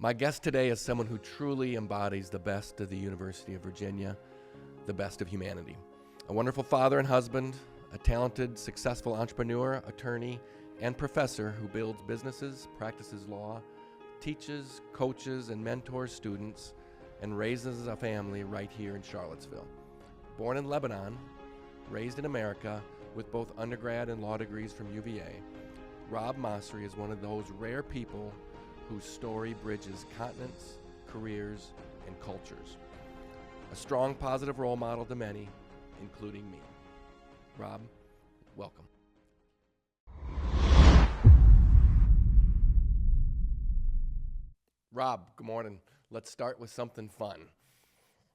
My guest today is someone who truly embodies the best of the University of Virginia, the best of humanity. A wonderful father and husband, a talented, successful entrepreneur, attorney, and professor who builds businesses, practices law, teaches, coaches, and mentors students, and raises a family right here in Charlottesville. Born in Lebanon, raised in America with both undergrad and law degrees from UVA, Rob Masri is one of those rare people whose story bridges continents, careers, and cultures. A strong, positive role model to many, including me. Rob, welcome. Rob, good morning. Let's start with something fun.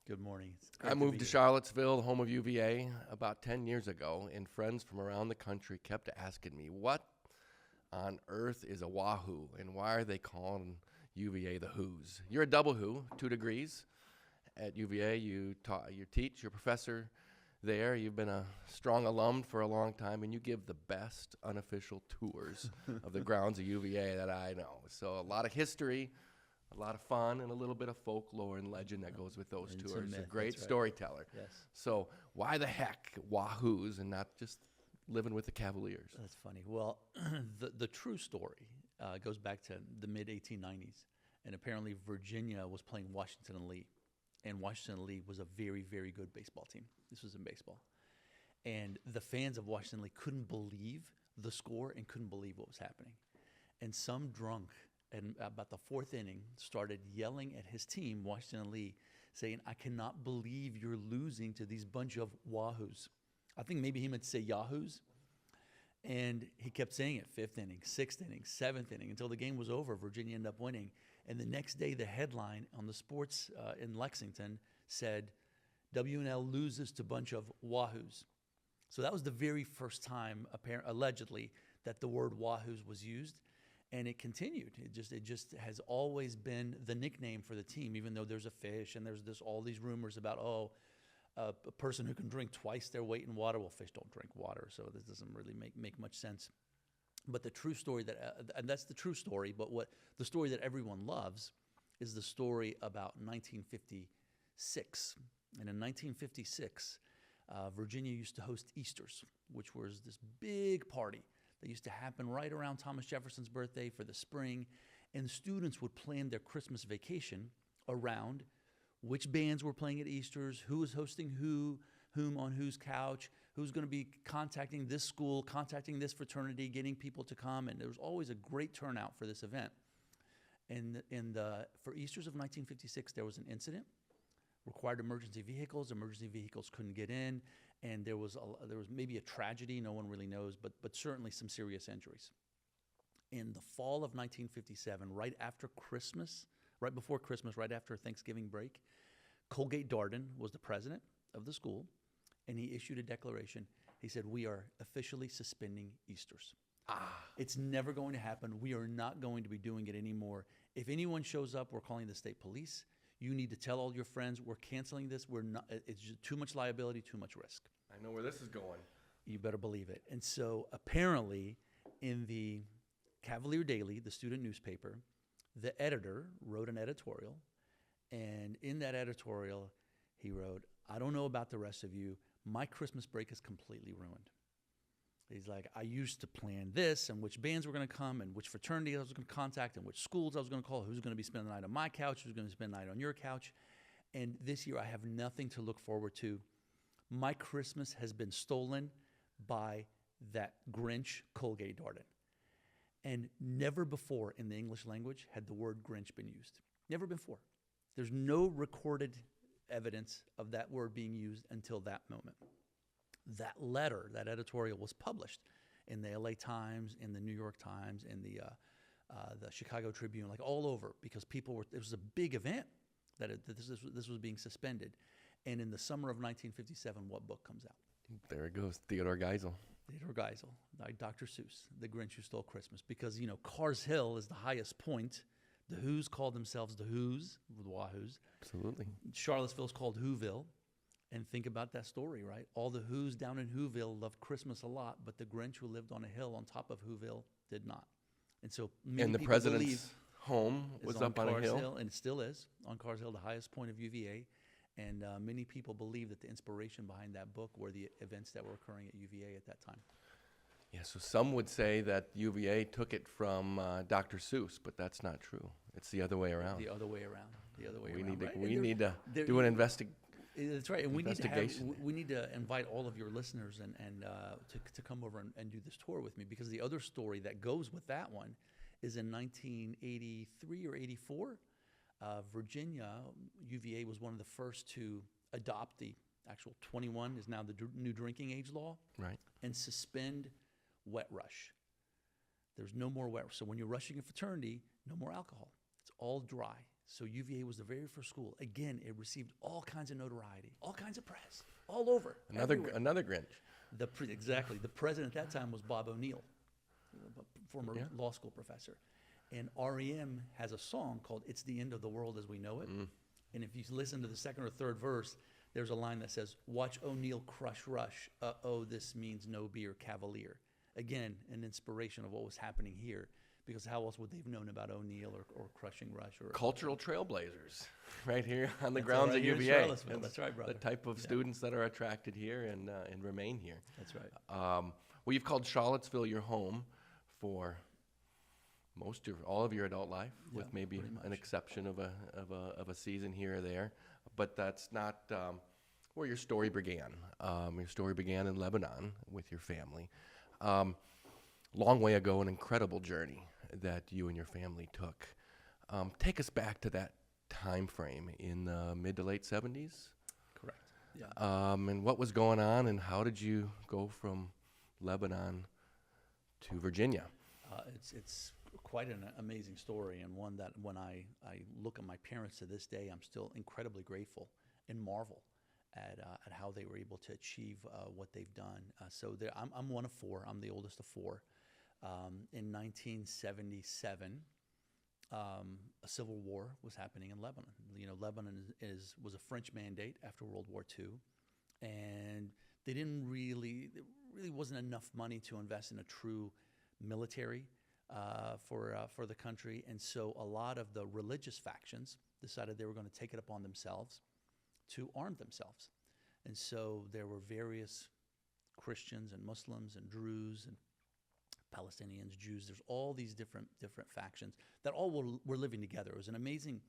Good morning. I moved to Charlottesville, home of UVA, about 10 years ago, and friends from around the country kept asking me, what on earth is a Wahoo, and why are they calling UVA the Who's? You're a double Who, 2 degrees. At UVA, you teach, you're a professor there. You've been a strong alum for a long time, and you give the best unofficial tours of the grounds of UVA that I know. So a lot of history, a lot of fun, and a little bit of folklore and legend that goes with those tours. A great storyteller. Yes. So why the heck Wahoos and not just living with the Cavaliers? That's funny. Well, the true story goes back to the mid-1890s, and apparently Virginia was playing Washington and Lee, and Washington and Lee was a very, very good baseball team. This was in baseball. And the fans of Washington and Lee couldn't believe the score and couldn't believe what was happening. And some drunk, and about the 4th inning, started yelling at his team, Washington and Lee, saying, "I cannot believe you're losing to these bunch of Wahoos." I think maybe he meant to say Yahoos. And he kept saying it, 5th inning, 6th inning, 7th inning, until the game was over. Virginia ended up winning. And the next day, the headline on the sports in Lexington said, "W&L loses to bunch of Wahoos." So that was the very first time, allegedly, that the word Wahoos was used. And it continued. It just has always been the nickname for the team, even though there's a fish and there's all these rumors about, a person who can drink twice their weight in water. Well, fish don't drink water, so this doesn't really make much sense. But the true story and that's the true story, but what the story that everyone loves is the story about 1956. And in 1956, Virginia used to host Easters, which was this big party that used to happen right around Thomas Jefferson's birthday for the spring. And students would plan their Christmas vacation around which bands were playing at Easters, who was hosting whom on whose couch, who's going to be contacting this school, contacting this fraternity, getting people to come. And there was always a great turnout for this event. And for Easters of 1956, there was an incident, required emergency vehicles. Emergency vehicles couldn't get in. And there was maybe a tragedy, no one really knows, but certainly some serious injuries. In the fall of 1957, right after Christmas, right before Christmas, right after Thanksgiving break, Colgate Darden was the president of the school, and he issued a declaration. He said, "We are officially suspending Easters. It's never going to happen. We are not going to be doing it anymore. If anyone shows up, we're calling the state police. You need to tell all your friends, we're canceling this. We're not. It's just too much liability, too much risk." I know where this is going. You better believe it. And so apparently in the Cavalier Daily, the student newspaper, the editor wrote an editorial, and in that editorial, he wrote, "I don't know about the rest of you. My Christmas break is completely ruined." He's like, "I used to plan this and which bands were going to come and which fraternity I was going to contact and which schools I was going to call, who's going to be spending the night on my couch, who's going to spend the night on your couch. And this year I have nothing to look forward to. My Christmas has been stolen by that Grinch, Colgate Darden." And never before in the English language had the word Grinch been used. Never before. There's no recorded evidence of that word being used until that moment. That letter, that editorial, was published in the LA Times, in the New York Times, in the Chicago Tribune, like all over, because it was a big event that this was being suspended. And in the summer of 1957, what book comes out? There it goes, Theodore Geisel. Theodore Geisel, like Dr. Seuss, The Grinch Who Stole Christmas. Because, Cars Hill is the highest point. The Who's called themselves the Who's, the Wahoos. Absolutely. Charlottesville's called Whoville. And think about that story, right? All the Who's down in Whoville loved Christmas a lot, but the Grinch who lived on a hill on top of Whoville did not. And so many and the people president's believe home was up on a hill. And it still is on Cars Hill, the highest point of UVA. And many people believe that the inspiration behind that book were the events that were occurring at UVA at that time. Yeah, so some would say that UVA took it from Dr. Seuss, but that's not true. It's the other way around. The other way around. The other way We around. need to, right? we need to do an investigation. That's right, and we Investigation. need to invite all of your listeners and to come over and do this tour with me, because the other story that goes with that one is in 1983 or 84, Virginia, UVA was one of the first to adopt the actual 21 is now the new drinking age law, Right. and suspend wet rush. There's no more wet rush. So when you're rushing a fraternity, no more alcohol. It's all dry. So UVA was the very first school. Again, it received all kinds of notoriety, all kinds of press, all over. Everywhere. Another Grinch. Exactly. The president at that time was Bob O'Neill, former law school professor. And REM has a song called "It's the End of the World as We Know It." And if you listen to the second or third verse, there's a line that says, "Watch O'Neill crush rush. Uh-oh, this means no beer, Cavalier." Again, an inspiration of what was happening here. Because how else would they have known about O'Neill or crushing rush? Or Cultural trailblazers right here on the grounds right of here in UVA. Charlottesville. That's right, brother. The type of students that are attracted here and remain here. That's right. Well, you've called Charlottesville your home for all of your adult life, with maybe pretty much. an exception of a season here or there. But that's not where your story began. Your story began in Lebanon with your family. Long way ago, an incredible journey that you and your family took. Take us back to that time frame in the mid to late 70s. Correct. Yeah. And what was going on, and how did you go from Lebanon to Virginia? It's quite an amazing story, and one that when I look at my parents to this day, I'm still incredibly grateful and marvel at how they were able to achieve what they've done. I'm one of four. I'm the oldest of four. In 1977, a civil war was happening in Lebanon. Lebanon was a French mandate after World War II, and there really wasn't enough money to invest in a true military for the country, and so a lot of the religious factions decided they were going to take it upon themselves to arm themselves, and so there were various Christians and Muslims and Druze and Palestinians, Jews. There's all these different factions that all were living together. It was an amazing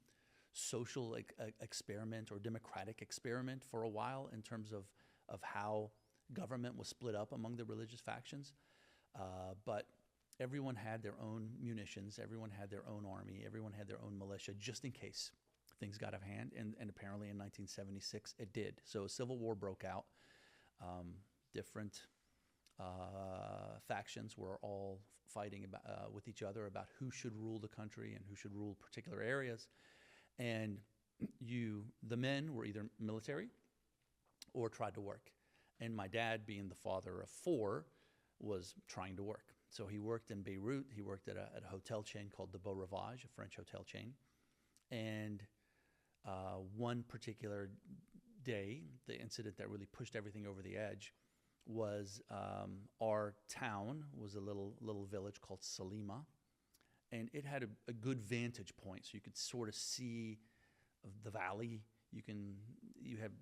social experiment or democratic experiment for a while in terms of how government was split up among the religious factions. But everyone had their own munitions. Everyone had their own army. Everyone had their own militia, just in case things got out of hand. And apparently in 1976 it did. So a civil war broke out. Different factions were all fighting with each other about who should rule the country and who should rule particular areas. And the men were either military or tried to work. And my dad, being the father of four, was trying to work. So he worked in Beirut. He worked at a hotel chain called the Beau Rivage, a French hotel chain. And one particular day, the incident that really pushed everything over the edge was our town was a little village called Salima, and it had a good vantage point, so you could sort of see the valley. You have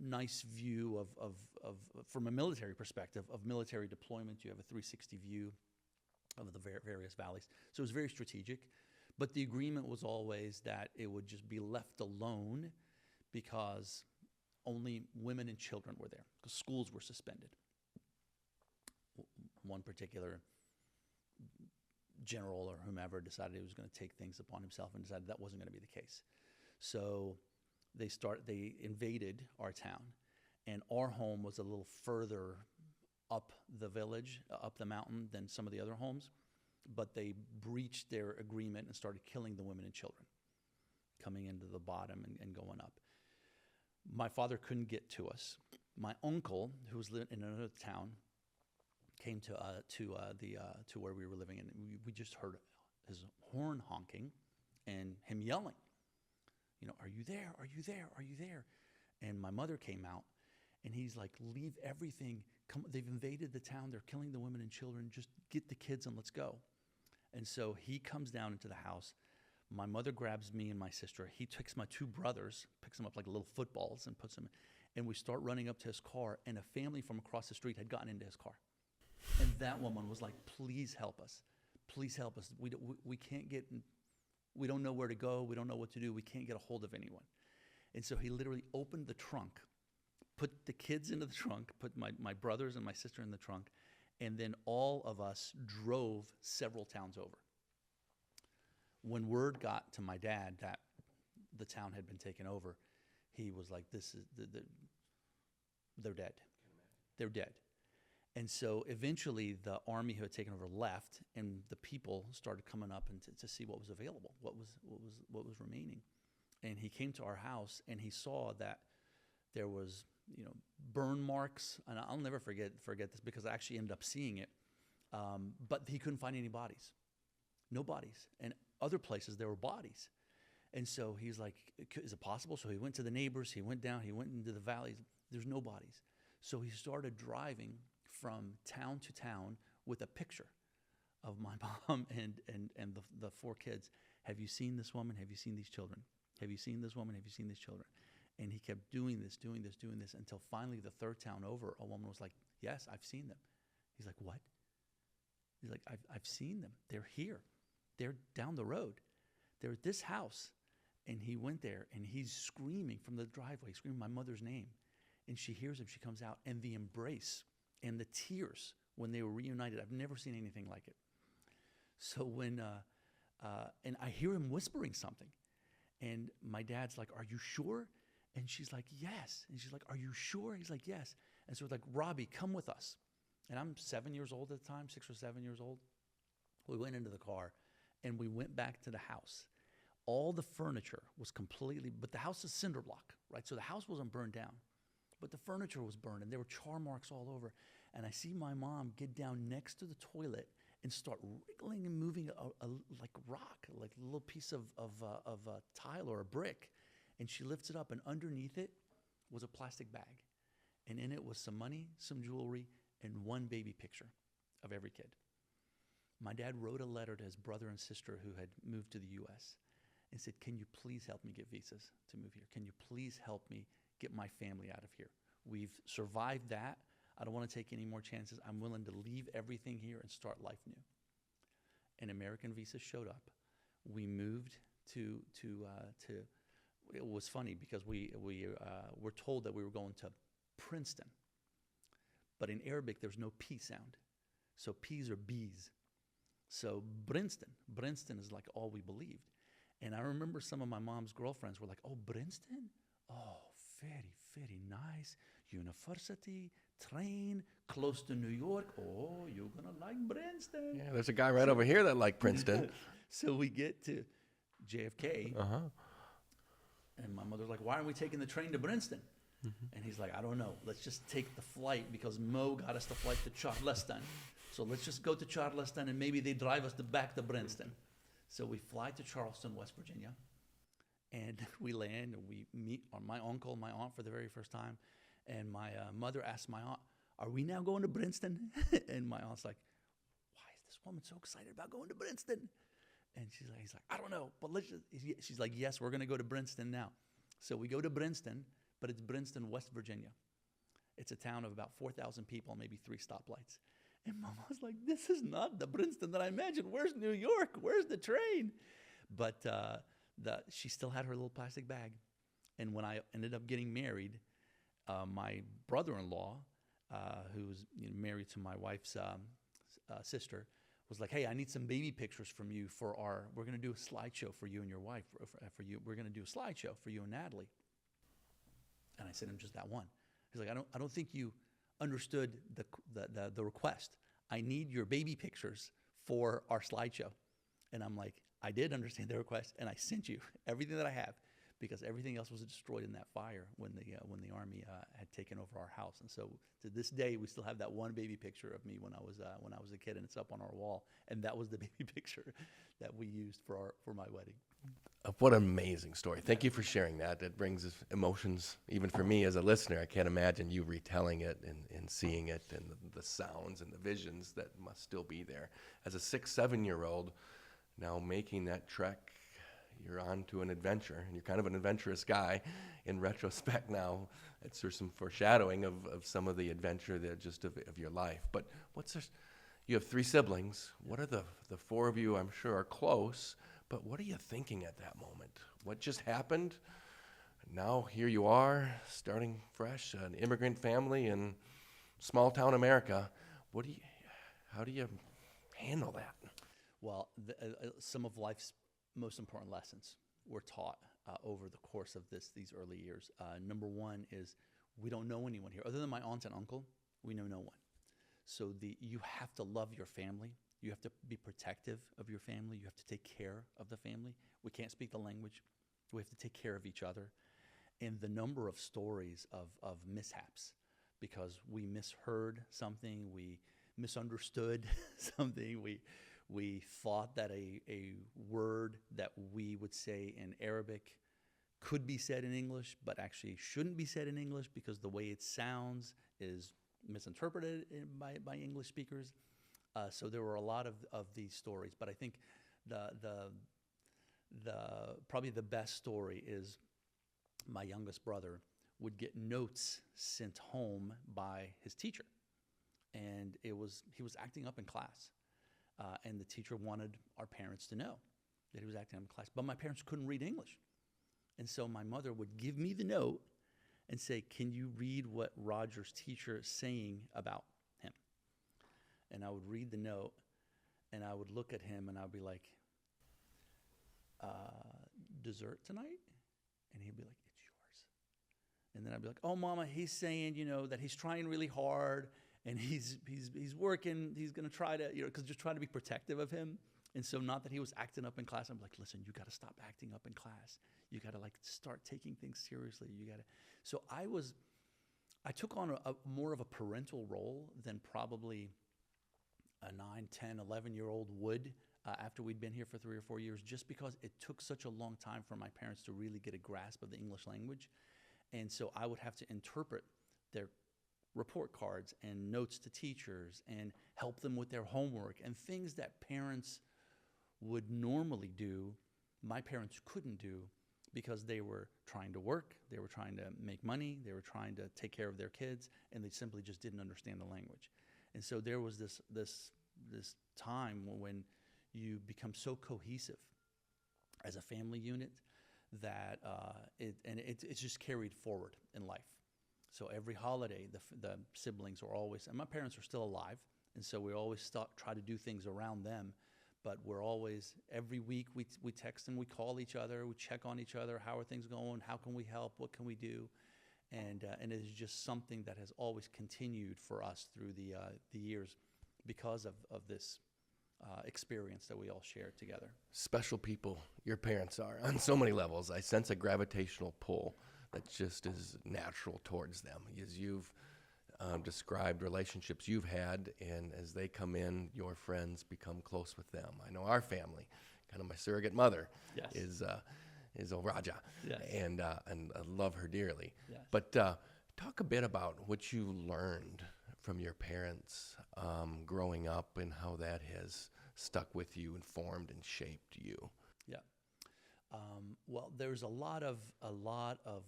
nice view of from a military perspective of military deployment. You have a 360 view of the various valleys, so it was very strategic. But the agreement was always that it would just be left alone because only women and children were there because schools were suspended. One particular general or whomever decided he was going to take things upon himself and decided that wasn't going to be the case. So they invaded our town, and our home was a little further up the village, up the mountain than some of the other homes, but they breached their agreement and started killing the women and children, coming into the bottom and going up. My father couldn't get to us. My uncle, who was living in another town, came to where we were living, and we just heard his horn honking and him yelling, "Are you there? Are you there? Are you there?" And my mother came out, and he's like, "Leave everything. Come! They've invaded the town. They're killing the women and children. Just get the kids and let's go." And so he comes down into the house. My mother grabs me and my sister. He takes my two brothers, picks them up like little footballs and puts them, and we start running up to his car, and a family from across the street had gotten into his car. And that woman was like, please help us. Please help us. We can't get, we don't know where to go. We don't know what to do. We can't get a hold of anyone. And so he literally opened the trunk, put the kids into the trunk, put my brothers and my sister in the trunk, and then all of us drove several towns over. When word got to my dad that the town had been taken over, he was like, "This is they're dead. They're dead." And so eventually the army who had taken over left, and the people started coming up and to see what was available, what was remaining. And he came to our house and he saw that there was, burn marks, and I'll never forget this because I actually ended up seeing it. But he couldn't find any bodies, no bodies, and other places there were bodies. And so he's like, "Is it possible?" So he went to the neighbors, he went down, he went into the valleys. There's no bodies. So he started driving from town to town with a picture of my mom and the four kids. "Have you seen this woman? Have you seen these children? Have you seen this woman? Have you seen these children?" And he kept doing this until finally the third town over, a woman was like, "Yes, I've seen them." He's like, "What?" He's like, I've seen them. They're here. They're down the road. They're at this house." And he went there and he's screaming from the driveway, screaming my mother's name. And she hears him, she comes out, and the embrace and the tears when they were reunited, I've never seen anything like it. So when, and I hear him whispering something, and my dad's like, "Are you sure?" And she's like, "Yes." And she's like, "Are you sure?" He's like, "Yes." And so we're like, "Robbie, come with us." And I'm 7 years old at the time, 6 or 7 years old. We went into the car and we went back to the house. All the furniture was completely, but the house is cinder block, right? So the house wasn't burned down, but the furniture was burned and there were char marks all over. And I see my mom get down next to the toilet and start wriggling and moving like rock, like a little piece of a tile or a brick. And she lifts it up, and underneath it was a plastic bag. And in it was some money, some jewelry, and one baby picture of every kid. My dad wrote a letter to his brother and sister who had moved to the U.S. and said, "Can you please help me get visas to move here? Can you please help me get my family out of here? We've survived that. I don't want to take any more chances. I'm willing to leave everything here and start life new." An American visa showed up. We moved to it was funny because we were told that we were going to Princeton. But in Arabic, there's no P sound. So P's are B's. So Princeton is like all we believed. And I remember some of my mom's girlfriends were like, "Oh, Princeton? Oh, very, very nice. University, train, close to New York. Oh, you're going to like Princeton." Yeah, there's a guy right over here that liked Princeton. So we get to JFK. And my mother's like, "Why aren't we taking the train to Princeton?" And he's like, "I don't know. Let's just take the flight because Mo got us the flight to Charleston. So let's just go to Charleston and maybe they drive us back to Princeton." So we fly to Charleston, West Virginia, and we land and we meet my uncle and my aunt for the very first time. And my mother asked my aunt, "Are we now going to Princeton?" And my aunt's like, "Why is this woman so excited about going to Princeton?" And he's like, "I don't know, but let's just," she's like, "Yes, we're going to go to Princeton now." So we go to Princeton, but it's Princeton, West Virginia. It's a town of about 4,000 people, maybe 3 stoplights. And Mama was like, "This is not the Princeton that I imagined. Where's New York? Where's the train?" But she still had her little plastic bag. And when I ended up getting married, my brother-in-law, who was married to my wife's sister, was like, "Hey, I need some baby pictures from you we're going to do a slideshow for you and your wife, for you. We're going to do a slideshow for you and Natalie." And I sent him just that one. He's like, I don't think you understood the request. I need your baby pictures for our slideshow." And I'm like, "I did understand the request, and I sent you everything that I have. because everything else was destroyed in that fire when the army had taken over our house. And so to this day, we still have that one baby picture of me when I was a kid, and it's up on our wall. And that was the baby picture that we used for my wedding. What an amazing story. Thank you for sharing that. It brings emotions, even for me as a listener. I can't imagine you retelling it and seeing it, and the sounds and the visions that must still be there. As a 6, 7-year-old, now making that trek, you're on to an adventure, and you're kind of an adventurous guy. In retrospect now, there's some foreshadowing of some of the adventure that just of your life. But you have 3 siblings. What are the 4 of you, I'm sure, are close, but what are you thinking at that moment? What just happened? Now here you are, starting fresh, an immigrant family in small town America. How do you handle that? Well, some of life's most important lessons were taught over the course of these early years. Number one is we don't know anyone here. Other than my aunt and uncle, we know no one. So you have to love your family. You have to be protective of your family. You have to take care of the family. We can't speak the language. We have to take care of each other. And the number of stories of mishaps, because we misheard something, we misunderstood something, we thought that a word that we would say in Arabic could be said in English, but actually shouldn't be said in English because the way it sounds is misinterpreted by English speakers. So there were a lot of these stories, but I think the probably the best story is my youngest brother would get notes sent home by his teacher, and he was acting up in class. And the teacher wanted our parents to know that he was acting up in class. But my parents couldn't read English. And so my mother would give me the note and say, "Can you read what Roger's teacher is saying about him?" And I would read the note, and I would look at him, and I would be like, "Dessert tonight?" And he'd be like, "It's yours." And then I'd be like, "Oh, Mama, he's saying, that he's trying really hard, and he's working, he's going to try to, because just trying to be protective of him." And so not that he was acting up in class. I'm like, "Listen, you got to stop acting up in class. You got to start taking things seriously. You got to." So I took on a more of a parental role than probably a 9, 10, 11-year-old would after we'd been here for 3 or 4 years, just because it took such a long time for my parents to really get a grasp of the English language. And so I would have to interpret their report cards and notes to teachers and help them with their homework and things that parents would normally do, my parents couldn't do because they were trying to work, they were trying to make money, they were trying to take care of their kids, and they simply just didn't understand the language. And so there was this time when you become so cohesive as a family unit that it's just carried forward in life. So every holiday, the siblings are always, and my parents are still alive, and so we always try to do things around them, but we're always, every week we text and we call each other, we check on each other, how are things going, how can we help, what can we do, and it is just something that has always continued for us through the years because of this experience that we all share together. Special people, your parents are, on so many levels. I sense a gravitational pull that just is natural towards them. As you've described relationships you've had, and as they come in, your friends become close with them. I know our family, kind of my surrogate mother, Yes. is Raja, Yes. and I love her dearly. Yes. But talk a bit about what you learned from your parents growing up and how that has stuck with you and formed and shaped you. Yeah. Well, there's a lot of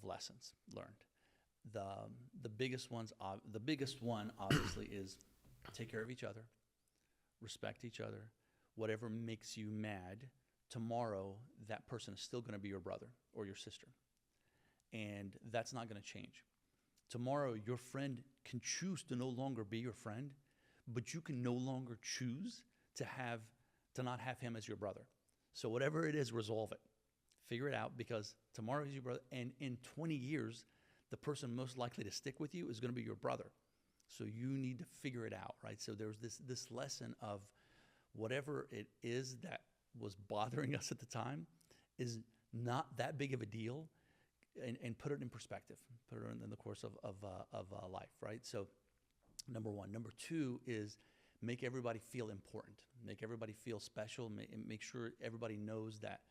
lessons learned. The biggest one obviously is take care of each other, respect each other. Whatever makes you mad, tomorrow that person is still going to be your brother or your sister, and that's not going to change. Tomorrow your friend can choose to no longer be your friend, but you can no longer choose to not have him as your brother. So whatever it is, resolve it. Figure it out, because tomorrow he's your brother, and in 20 years, the person most likely to stick with you is going to be your brother. So you need to figure it out, right? So there's this lesson of whatever it is that was bothering us at the time is not that big of a deal, and put it in perspective, put it in the course of life, right? So, number one. Number two is make everybody feel important, make everybody feel special, make sure everybody knows that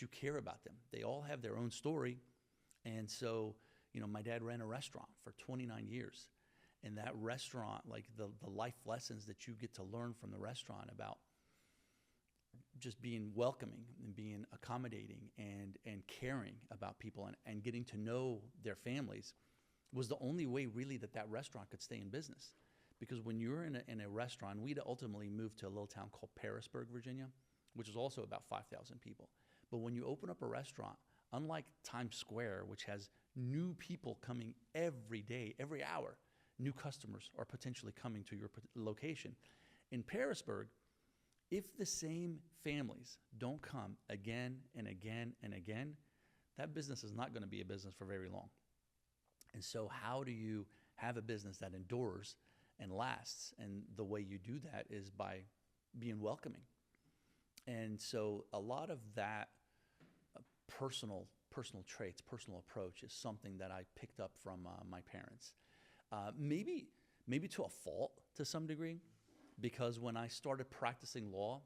you care about them. They all have their own story. And so, my dad ran a restaurant for 29 years. And that restaurant, like the life lessons that you get to learn from the restaurant about just being welcoming and being accommodating and caring about people and getting to know their families was the only way really that restaurant could stay in business. Because when you're in a restaurant, we'd ultimately moved to a little town called Parisburg, Virginia, which is also about 5,000 people. But when you open up a restaurant, unlike Times Square, which has new people coming every day, every hour, new customers are potentially coming to your location. In Parisburg, if the same families don't come again and again and again, that business is not going to be a business for very long. And so how do you have a business that endures and lasts? And the way you do that is by being welcoming. And so a lot of that personal traits, personal approach is something that I picked up from my parents. Maybe to a fault to some degree, because when I started practicing law,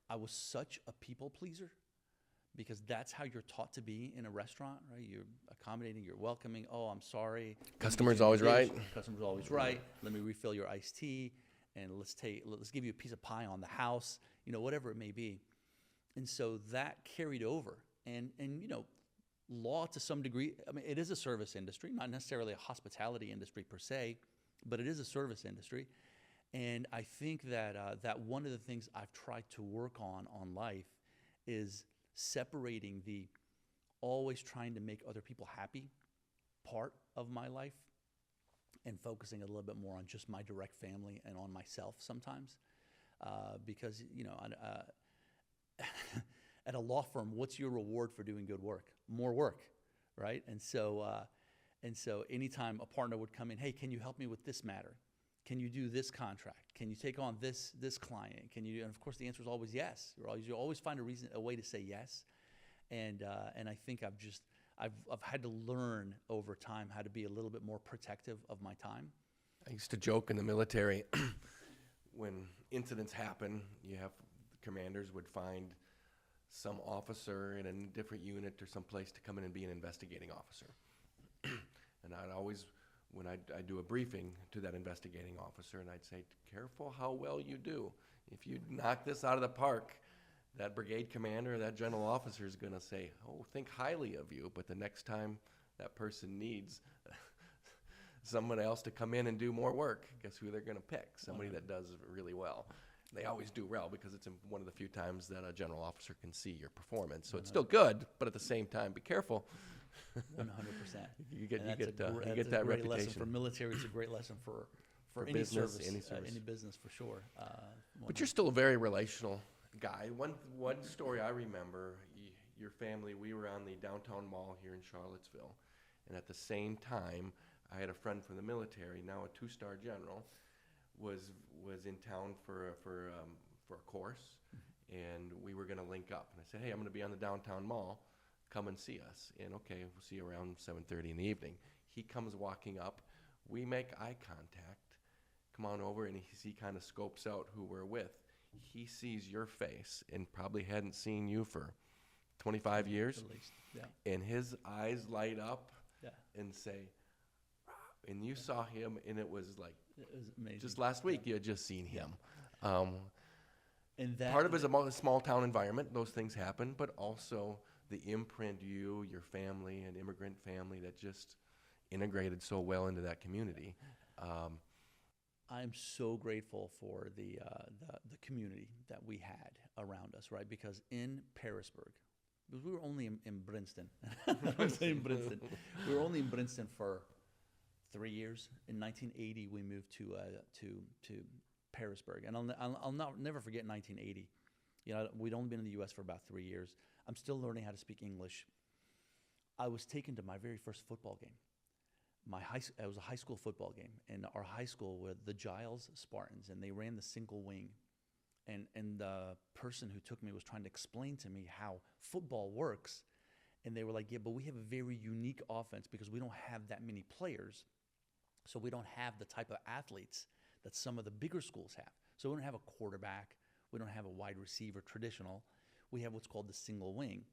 I was such a people pleaser, because that's how you're taught to be in a restaurant, right? You're accommodating, you're welcoming. Oh, I'm sorry. Customer's always right. Customer's always right. Let me refill your iced tea, and let's give you a piece of pie on the house, whatever it may be. And so that carried over. And law to some degree, I mean, it is a service industry, not necessarily a hospitality industry per se, but it is a service industry. And I think that one of the things I've tried to work on life is separating the always trying to make other people happy part of my life and focusing a little bit more on just my direct family and on myself sometimes. Because, at a law firm, what's your reward for doing good work? More work, right? And so anytime a partner would come in, hey, can you help me with this matter? Can you do this contract? Can you take on this client? Can you? And of course, the answer is always yes. You always find a way to say yes. And I think I've had to learn over time how to be a little bit more protective of my time. I used to joke in the military when incidents happen, the commanders would find some officer in a different unit or someplace to come in and be an investigating officer. And I'd always, when I do a briefing to that investigating officer, and I'd say, careful how well you do. If you knock this out of the park, that brigade commander or that general officer is going to say, oh, think highly of you. But the next time that person needs someone else to come in and do more work, guess who they're going to pick? Somebody that does really well. They always do well because it's one of the few times that a general officer can see your performance. So it's still good, but at the same time, be careful. 100%. You get that great reputation. Lesson for military. It's a great lesson for any business, service, any service. any business for sure. But you're still a very relational guy. One story I remember, your family, we were on the downtown mall here in Charlottesville, and at the same time, I had a friend from the military, now a 2-star general, was in town for a course, and we were going to link up. And I said, hey, I'm going to be on the downtown mall. Come and see us. And okay, we'll see you around 7:30 in the evening. He comes walking up. We make eye contact. Come on over, and he kind of scopes out who we're with. He sees your face and probably hadn't seen you for 25 years. At least, yeah. And his eyes light up and say, and you saw him, and it was like, it was amazing. Just last week, you had just seen him. And that part of it is a small town environment. Those things happen, but also the imprint your family, and immigrant family that just integrated so well into that community. I'm so grateful for the community that we had around us, right? Because in Parisburg, because we were only in Princeton. I'm saying Princeton. We were only in Princeton for 3 years. In 1980, we moved to Parisburg, and I'll never forget 1980. We'd only been in the U.S. for about 3 years. I'm still learning how to speak English. I was taken to my very first football game. It was a high school football game, and our high school were the Giles Spartans, and they ran the single wing. And the person who took me was trying to explain to me how football works, And they were like, yeah, but we have a very unique offense because we don't have that many players. So we don't have the type of athletes that some of the bigger schools have. So we don't have a quarterback. We don't have a wide receiver traditional. We have what's called the single wing.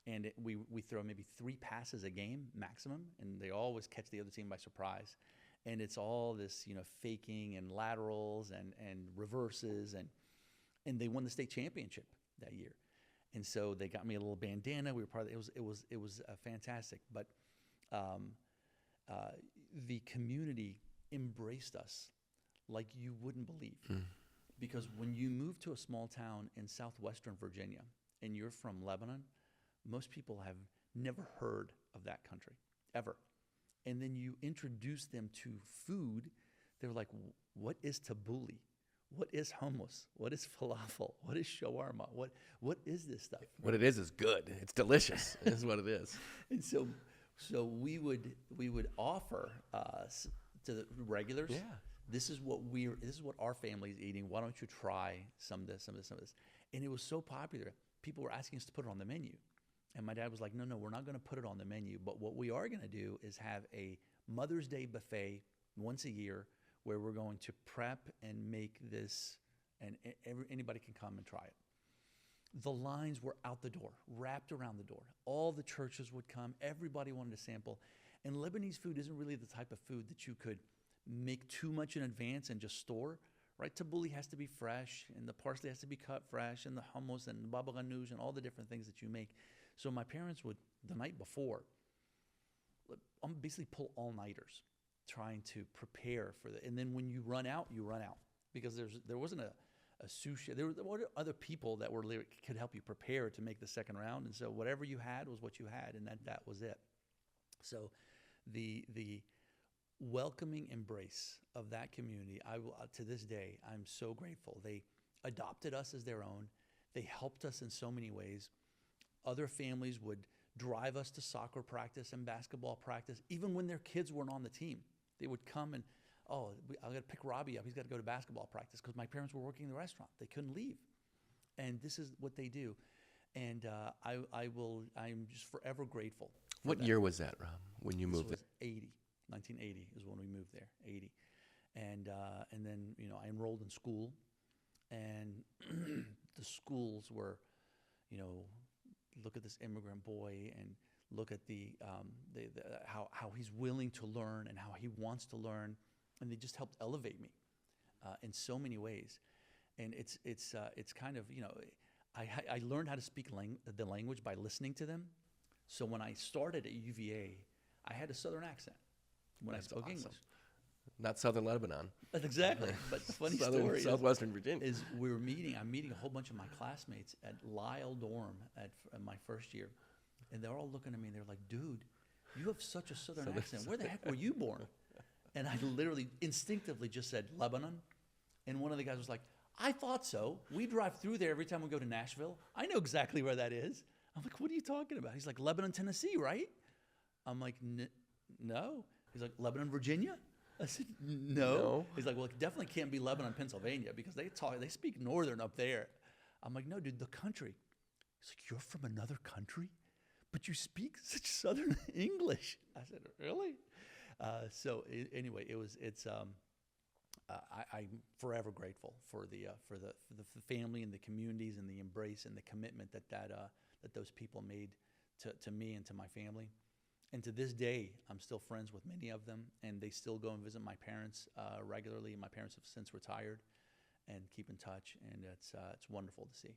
And we throw maybe 3 passes a game maximum, and they always catch the other team by surprise. And it's all this, faking and laterals and reverses, and they won the state championship that year. And so they got me a little bandana. We were part of it. It was fantastic. But the community embraced us like you wouldn't believe. Because when you move to a small town in southwestern Virginia and you're from Lebanon, most people have never heard of that country, ever. And then you introduce them to food. They're like, what is tabbouleh? What is hummus? What is falafel? What is shawarma? What is this stuff? What it is good. It's delicious. Is what it is. And so we would offer to the regulars. Yeah. This is what our family's eating. Why don't you try some of this, some of this, some of this? And it was so popular. People were asking us to put it on the menu. And my dad was like, no, we're not going to put it on the menu. But what we are going to do is have a Mother's Day buffet once a year where we're going to prep and make this, and anybody can come and try it. The lines were out the door, wrapped around the door. All the churches would come. Everybody wanted to sample. And Lebanese food isn't really the type of food that you could make too much in advance and just store, right? Tabbouleh has to be fresh, and the parsley has to be cut fresh, and the hummus and the baba ganoush and all the different things that you make. So my parents would, the night before, basically pull all-nighters trying to prepare for it. And then when you run out, because there wasn't a sushi. There were other people that could help you prepare to make the second round. And so whatever you had was what you had, and that was it. So the welcoming embrace of that community, to this day, I'm so grateful. They adopted us as their own. They helped us in so many ways. Other families would drive us to soccer practice and basketball practice, even when their kids weren't on the team. They would come and, I got to pick Robbie up. He's got to go to basketball practice because my parents were working in the restaurant. They couldn't leave. And this is what they do. And I'm just forever grateful. What year was that, Rob, when you moved there? 1980 is when we moved there, 80. And then, I enrolled in school, and the schools were, look at this immigrant boy and look at how he's willing to learn and how he wants to learn, and they just helped elevate me in so many ways. And it's kind of, I learned how to speak the language by listening to them. So when I started at UVA, I had a Southern accent when I spoke English. Not Southern Lebanon. That's exactly. But funny story Southwestern Virginia. is I'm meeting a whole bunch of my classmates at Lyle dorm at my first year. And they're all looking at me and they're like, dude, you have such a Southern accent. Where the heck were you born? And I literally instinctively just said, Lebanon. And one of the guys was like, I thought so. We drive through there every time we go to Nashville. I know exactly where that is. I'm like, what are you talking about? He's like, Lebanon, Tennessee, right? I'm like, no. He's like, Lebanon, Virginia? I said, no. He's like, well, it definitely can't be Lebanon, Pennsylvania, because they speak Northern up there. I'm like, no, dude, the country. He's like, you're from another country, but you speak such Southern English. I said, really? Anyway, I'm forever grateful for the family and the communities and the embrace and the commitment that those people made to me and to my family. And to this day, I'm still friends with many of them, and they still go and visit my parents regularly. My parents have since retired and keep in touch, and it's wonderful to see.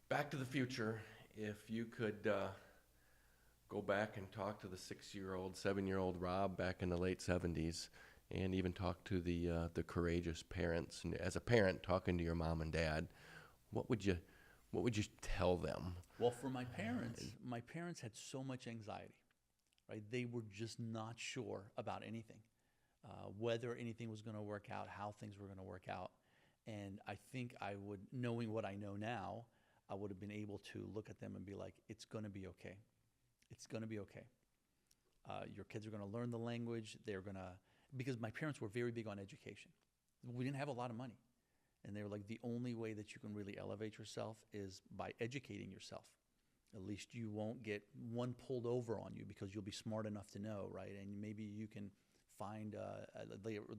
Back to the future, if you could go back and talk to the 6-year-old, 7-year-old Rob back in the late 70s, and even talk to the courageous parents, and as a parent talking to your mom and dad, what would you tell them? Well, for my parents had so much anxiety. Right? They were just not sure about anything, whether anything was going to work out, how things were going to work out. And I think knowing what I know now, I would have been able to look at them and be like, it's going to be okay. It's going to be okay. Your kids are going to learn the language. Because my parents were very big on education. We didn't have a lot of money. And they were like, the only way that you can really elevate yourself is by educating yourself. At least you won't get one pulled over on you because you'll be smart enough to know, right? And maybe you can find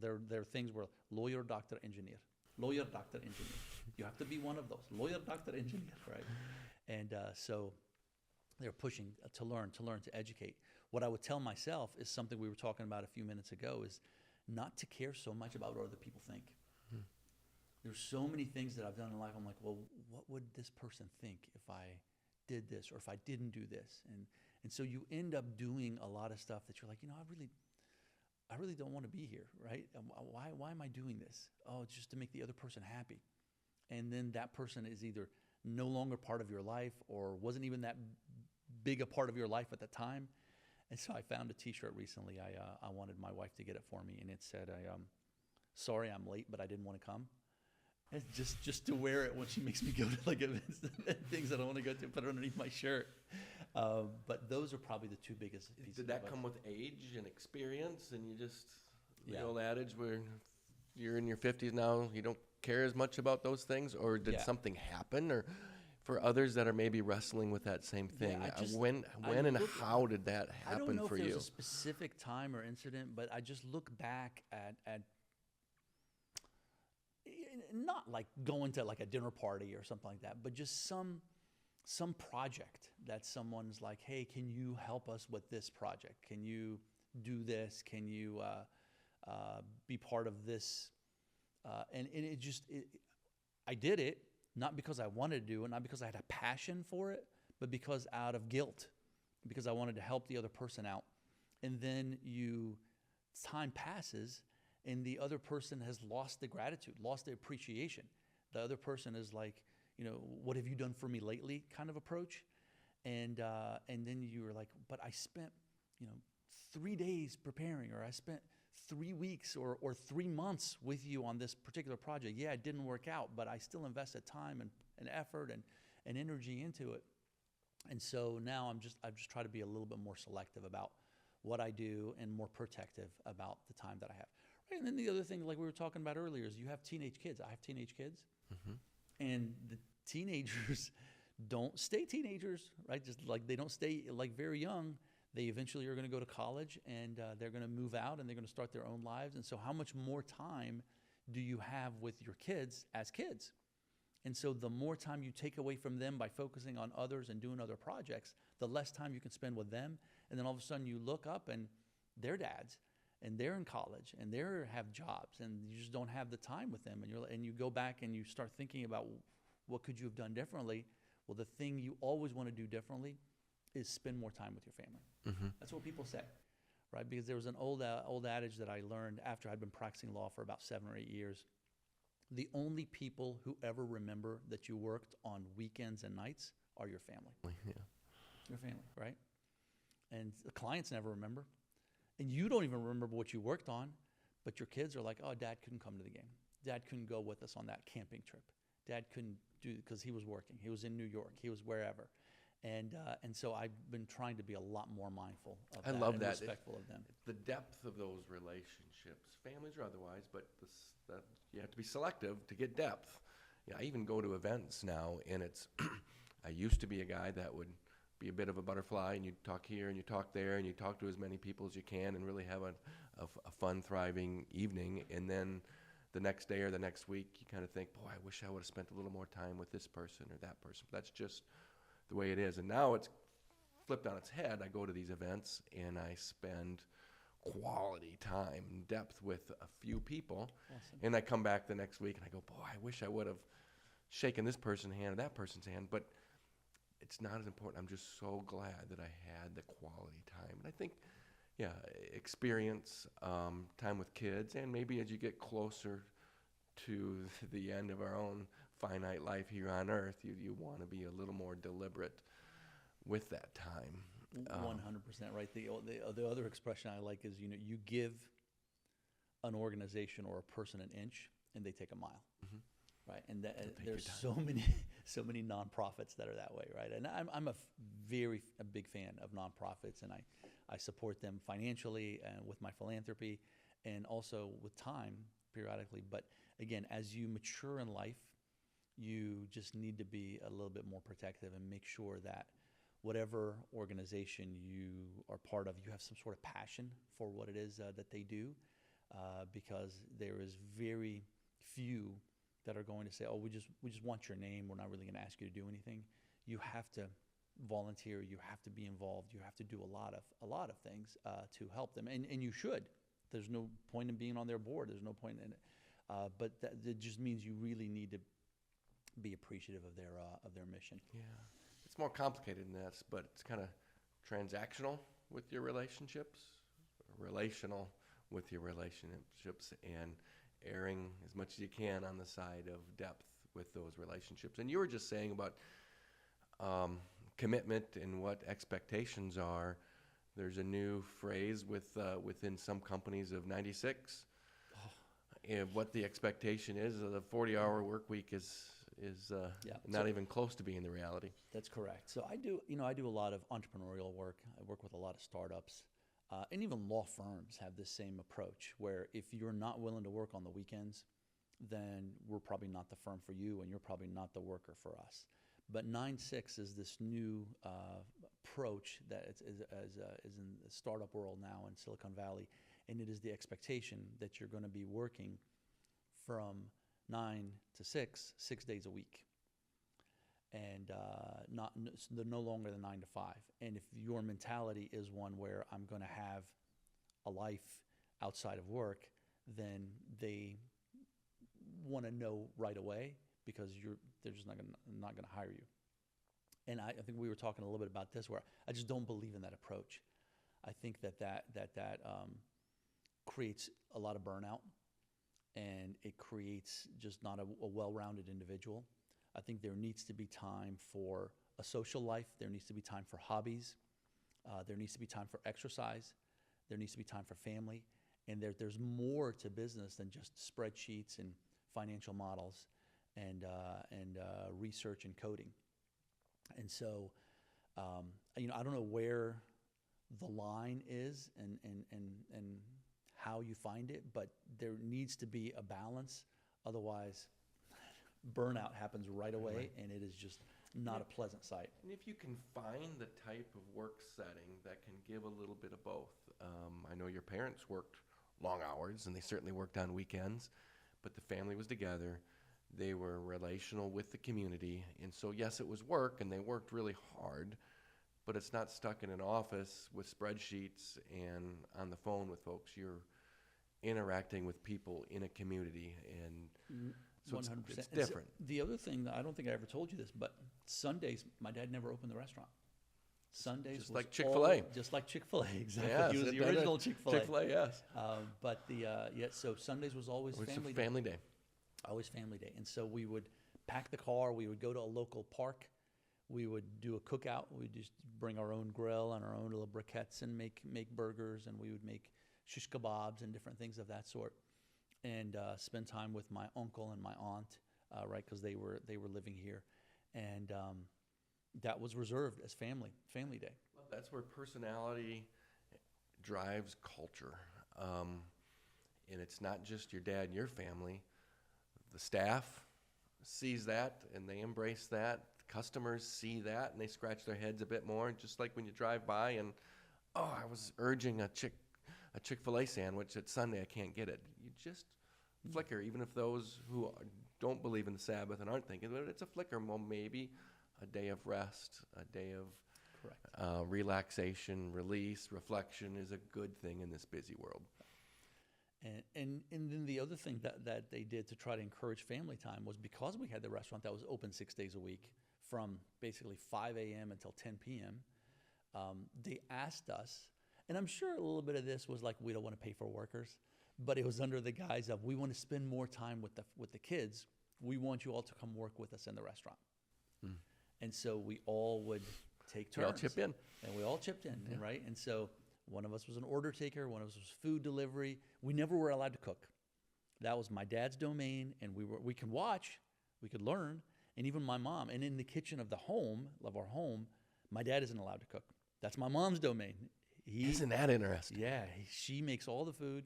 there are things where lawyer, doctor, engineer, lawyer, doctor, engineer. You have to be one of those, lawyer, doctor, engineer, right? And so they're pushing to learn, to educate. What I would tell myself is something we were talking about a few minutes ago, is not to care so much about what other people think. There's so many things that I've done in life. I'm like, well, what would this person think if I did this or if I didn't do this? And so you end up doing a lot of stuff that you're like, I really don't want to be here, right? Why am I doing this? Oh, it's just to make the other person happy. And then that person is either no longer part of your life or wasn't even that big a part of your life at the time. And so I found a T-shirt recently. I wanted my wife to get it for me, and it said, sorry I'm late, but I didn't want to come. It's just to wear it when she makes me go to like events and things that I want to go to, put it underneath my shirt. But those are probably the two biggest pieces. Did that come with age and experience, and you just, Yeah. the old adage where you're in your 50s now, you don't care as much about those things, or did Yeah. something happen, or for others that are maybe wrestling with that same thing, when and how did that I don't happen know for if you? there's a specific time or incident, but I just look back at not like going to like a dinner party or something like that, but just some project that someone's like, hey, can you help us with this project? Can you do this? Can you be part of this? And I did it, not because I wanted to do it, not because I had a passion for it, but because out of guilt, because I wanted to help the other person out. And then time passes, and the other person has lost the gratitude, lost the appreciation. The other person is like, what have you done for me lately kind of approach. And then you were like, but I spent, 3 days preparing, or I spent 3 weeks or 3 months with you on this particular project. Yeah, it didn't work out, but I still invested time and effort and energy into it. And so now I've just tried to be a little bit more selective about what I do and more protective about the time that I have. Right? And then the other thing, like we were talking about earlier, is you have teenage kids. I have teenage kids. Mm-hmm. And the teenagers don't stay teenagers, right? Just like they don't stay like very young. They eventually are going to go to college, and they're going to move out, and they're going to start their own lives. And so how much more time do you have with your kids as kids? And so the more time you take away from them by focusing on others and doing other projects, the less time you can spend with them. And then all of a sudden you look up and they're dads, and they're in college, and they have jobs, and you just don't have the time with them. And you go back and you start thinking about what could you have done differently. Well, the thing you always want to do differently is spend more time with your family. Mm-hmm. That's what people say, right? Because there was an old adage that I learned after I'd been practicing law for about 7 or 8 years. The only people who ever remember that you worked on weekends and nights are your family. Yeah. Your family, right? And the clients never remember. And you don't even remember what you worked on, but your kids are like, oh, Dad couldn't come to the game. Dad couldn't go with us on that camping trip. Dad couldn't do it because he was working. He was in New York. He was wherever. And so I've been trying to be a lot more mindful of that. I love that. Respectful of them. The depth of those relationships, families or otherwise, but you have to be selective to get depth. Yeah, I even go to events now, and it's I used to be a guy that would be a bit of a butterfly, and you talk here and you talk there and you talk to as many people as you can and really have a fun, thriving evening. And then the next day or the next week, you kind of think, boy, I wish I would have spent a little more time with this person or that person. But that's just the way it is. And now it's flipped on its head. I go to these events and I spend quality time and depth with a few people. Awesome. And I come back the next week and I go, boy, I wish I would have shaken this person's hand or that person's hand. But it's not as important. I'm just so glad that I had the quality time. And I think, yeah, experience, time with kids, and maybe as you get closer to the end of our own finite life here on earth, you want to be a little more deliberate with that time. 100% right. The other expression I like is, you give an organization or a person an inch and they take a mile. Mm-hmm. Right. And there's so many nonprofits that are that way. Right. And I'm a big fan of nonprofits, and I support them financially and with my philanthropy and also with time periodically. But again, as you mature in life, you just need to be a little bit more protective and make sure that whatever organization you are part of, you have some sort of passion for what it is that they do, because there is very few that are going to say, "Oh, we just want your name. We're not really going to ask you to do anything." You have to volunteer. You have to be involved. You have to do a lot of things to help them, and you should. There's no point in being on their board. There's no point in it. But that just means you really need to be appreciative of their mission. Yeah. It's more complicated than this, but it's kind of transactional with your relationships, relational with your relationships, and erring as much as you can on the side of depth with those relationships. And you were just saying about commitment and what expectations are. There's a new phrase within some companies of 96. And what the expectation is of the 40-hour work week is not even close to being the reality. That's correct. So I do a lot of entrepreneurial work. I work with a lot of startups, and even law firms have this same approach, where if you're not willing to work on the weekends, then we're probably not the firm for you, and you're probably not the worker for us. But 9-6 is this new approach that is in the startup world now in Silicon Valley, and it is the expectation that you're going to be working from 9 to 6 days a week, and no longer than 9 to 5. And if your mentality is one where I'm going to have a life outside of work, then they want to know right away, because they're just not going to hire you. And I think we were talking a little bit about this, where I just don't believe in that approach. I think that creates a lot of burnout, and it creates just not a well-rounded individual. I think there needs to be time for a social life. There needs to be time for hobbies. There needs to be time for exercise. There needs to be time for family. And there's more to business than just spreadsheets and financial models and research and coding. And so, I don't know where the line is and how you find it, but there needs to be a balance. Otherwise, burnout happens right away, and it is just not a pleasant sight. And if you can find the type of work setting that can give a little bit of both. I know your parents worked long hours, and they certainly worked on weekends, but the family was together. They were relational with the community, and so yes, it was work, and they worked really hard, but it's not stuck in an office with spreadsheets and on the phone with folks. You're interacting with people in a community, and so 100%. it's different. So the other thing, I don't think I ever told you this, but Sundays, my dad never opened the restaurant. Sundays just was like Chick-fil-A. Just like Chick-fil-A, exactly. Yes, He was the original Chick-fil-A. Chick-fil-A, yes. But so Sundays was always family day. Always family day. And so we would pack the car. We would go to a local park. We would do a cookout. We'd just bring our own grill and our own little briquettes and make burgers, and we would make shish kebabs and different things of that sort, and spend time with my uncle and my aunt, right, because they were living here, and that was reserved as family day. Well, that's where personality drives culture, and it's not just your dad and your family. The staff sees that, and they embrace that. Customers see that, and they scratch their heads a bit more, just like when you drive by and, I was urging a Chick-fil-A sandwich at Sunday, I can't get it. You just flicker, even if those who don't believe in the Sabbath and aren't thinking, but it's a flicker. Well, maybe a day of rest, a day of relaxation, release, reflection is a good thing in this busy world. And then the other thing that they did to try to encourage family time was, because we had the restaurant that was open 6 days a week from basically 5 a.m. until 10 p.m., they asked us, and I'm sure a little bit of this was like, we don't want to pay for workers, but it was under the guise of, we want to spend more time with the kids. We want you all to come work with us in the restaurant. And so we all would take turns. We all chip in. And we all chipped in, right? And so one of us was an order taker. One of us was food delivery. We never were allowed to cook. That was my dad's domain, and we could watch, we could learn, and even my mom. And in the kitchen of our home, my dad isn't allowed to cook. That's my mom's domain. Isn't that interesting? Yeah, she makes all the food,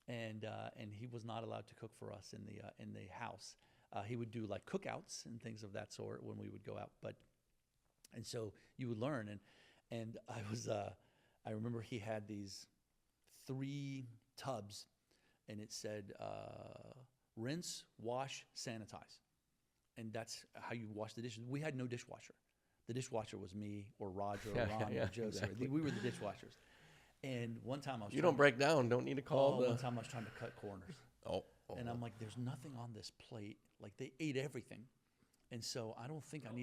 and he was not allowed to cook for us in the house. He would do like cookouts and things of that sort when we would go out, but And so you would learn. And I remember he had these 3 tubs, and it said rinse, wash, sanitize. And that's how you wash the dishes. We had no dishwasher. The dishwasher was me or Roger or Ron or Joe. Exactly. We were the dishwashers. And one time I was don't break down. Don't need to call one time I was trying to cut corners. Oh. And I'm like, there's nothing on this plate. Like, they ate everything. And so I don't think I don't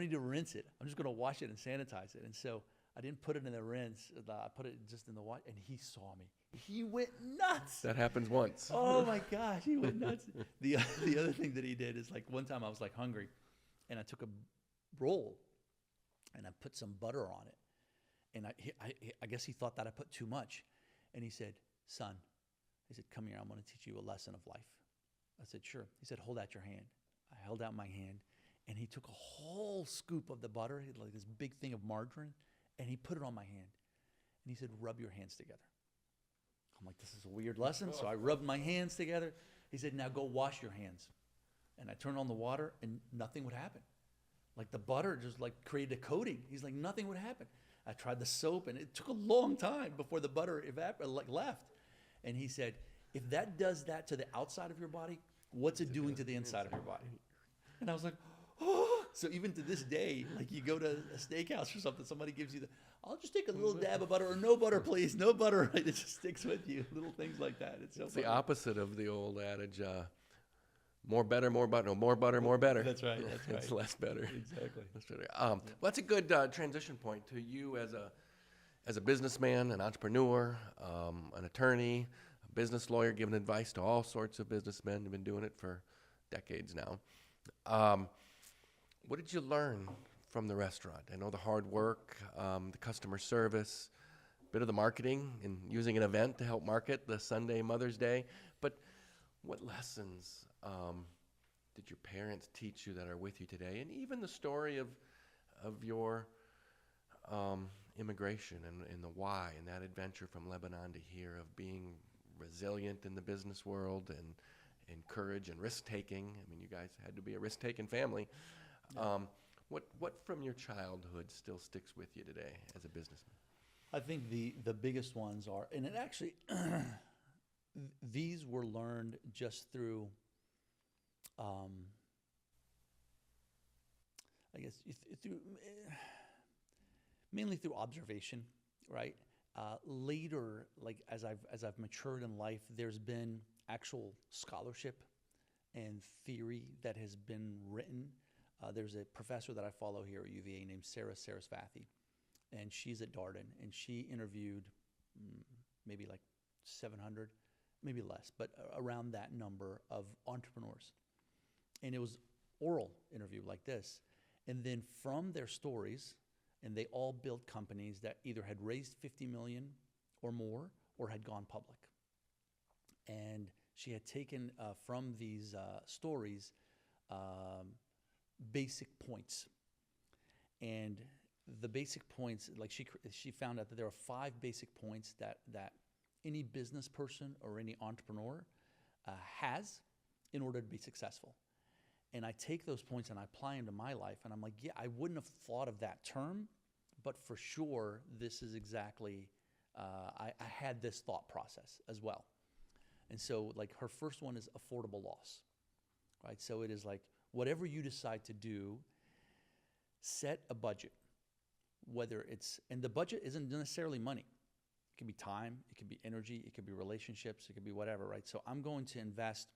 need to rinse it. I'm just going to wash it and sanitize it. And so I didn't put it in the rinse. I put it just in the wash. And he saw me. He went nuts. That happens once. Oh my gosh, he went nuts. The other thing that he did is, like, one time I was like hungry, and I took a roll and I put some butter on it. And I guess he thought that I put too much. And he said, son, he said, come here, I'm going to teach you a lesson of life. I said, sure. He said, hold out your hand. I held out my hand, and he took a whole scoop of the butter, like this big thing of margarine, and he put it on my hand. And he said, rub your hands together. I'm like, this is a weird lesson. So I rubbed my hands together. He said, now go wash your hands. And I turned on the water, and nothing would happen. Like, the butter just like created a coating. He's like, nothing would happen. I tried the soap, and it took a long time before the butter left. And he said, if that does that to the outside of your body, what's it doing to the inside of your body? And I was like, oh. So even to this day, like, you go to a steakhouse or something, somebody gives you I'll just take a little dab of butter, or no butter, please, no butter. Right? It just sticks with you, little things like that. It's the opposite of the old adage, more better, more butter. No, more butter, more better. That's right. That's right. It's less better. Exactly. Less better. Well, that's a good transition point to you as a businessman, an entrepreneur, an attorney, a business lawyer, giving advice to all sorts of businessmen. You've been doing it for decades now. What did you learn from the restaurant? I know the hard work, the customer service, a bit of the marketing, and using an event to help market the Sunday Mother's Day. But what lessons did your parents teach you that are with you today? And even the story of your immigration and the why, and that adventure from Lebanon to here, of being resilient in the business world and courage and risk-taking. I mean, you guys had to be a risk-taking family. What from your childhood still sticks with you today as a businessman? I think the biggest ones are, and it actually, these were learned just through, I guess, mainly through observation, right? Later, like as I've matured in life, there's been actual scholarship and theory that has been written. There's a professor that I follow here at UVA named Sarah Sarasvathy, and she's at Darden, and she interviewed maybe like 700, maybe less, but around that number of entrepreneurs. And it was oral interview like this. And then from their stories, and they all built companies that either had raised 50 million or more or had gone public. And she had taken from these stories basic points. And the basic points, like she found out that there are 5 basic points that any business person or any entrepreneur has in order to be successful. And I take those points and I apply them to my life, and I'm like, yeah, I wouldn't have thought of that term, but for sure, this is exactly, I had this thought process as well. And so, like, her first one is affordable loss, right? So it is like, whatever you decide to do, set a budget, whether it's, and the budget isn't necessarily money. It could be time, it could be energy, it could be relationships, it could be whatever, right? So I'm going to invest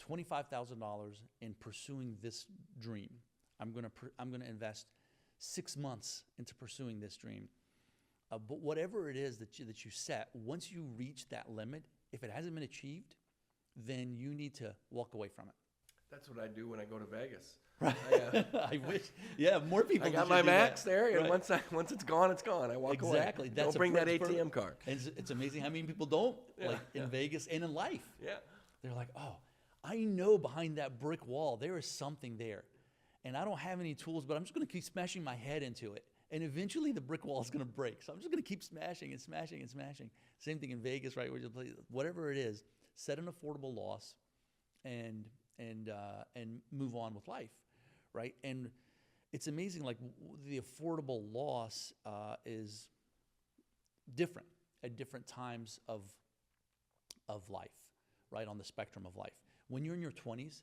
$25,000 in pursuing this dream. I'm going to invest 6 months into pursuing this dream. But whatever it is that you set, once you reach that limit, if it hasn't been achieved, then you need to walk away from it. That's what I do when I go to Vegas. Right. I wish. Yeah, more people. I got my max there, and right. once it's gone, it's gone. I walk away. Exactly. Don't bring that ATM card. And it's amazing how many people don't, like in Vegas and in life. Yeah. They're like, oh, I know behind that brick wall there is something there, and I don't have any tools, but I'm just going to keep smashing my head into it, and eventually the brick wall is going to break. So I'm just going to keep smashing and smashing and smashing. Same thing in Vegas, right? Where you play whatever it is, set an affordable loss, and move on with life, right? And it's amazing, like the affordable loss is different at different times of life, right, on the spectrum of life. When you're in your 20s,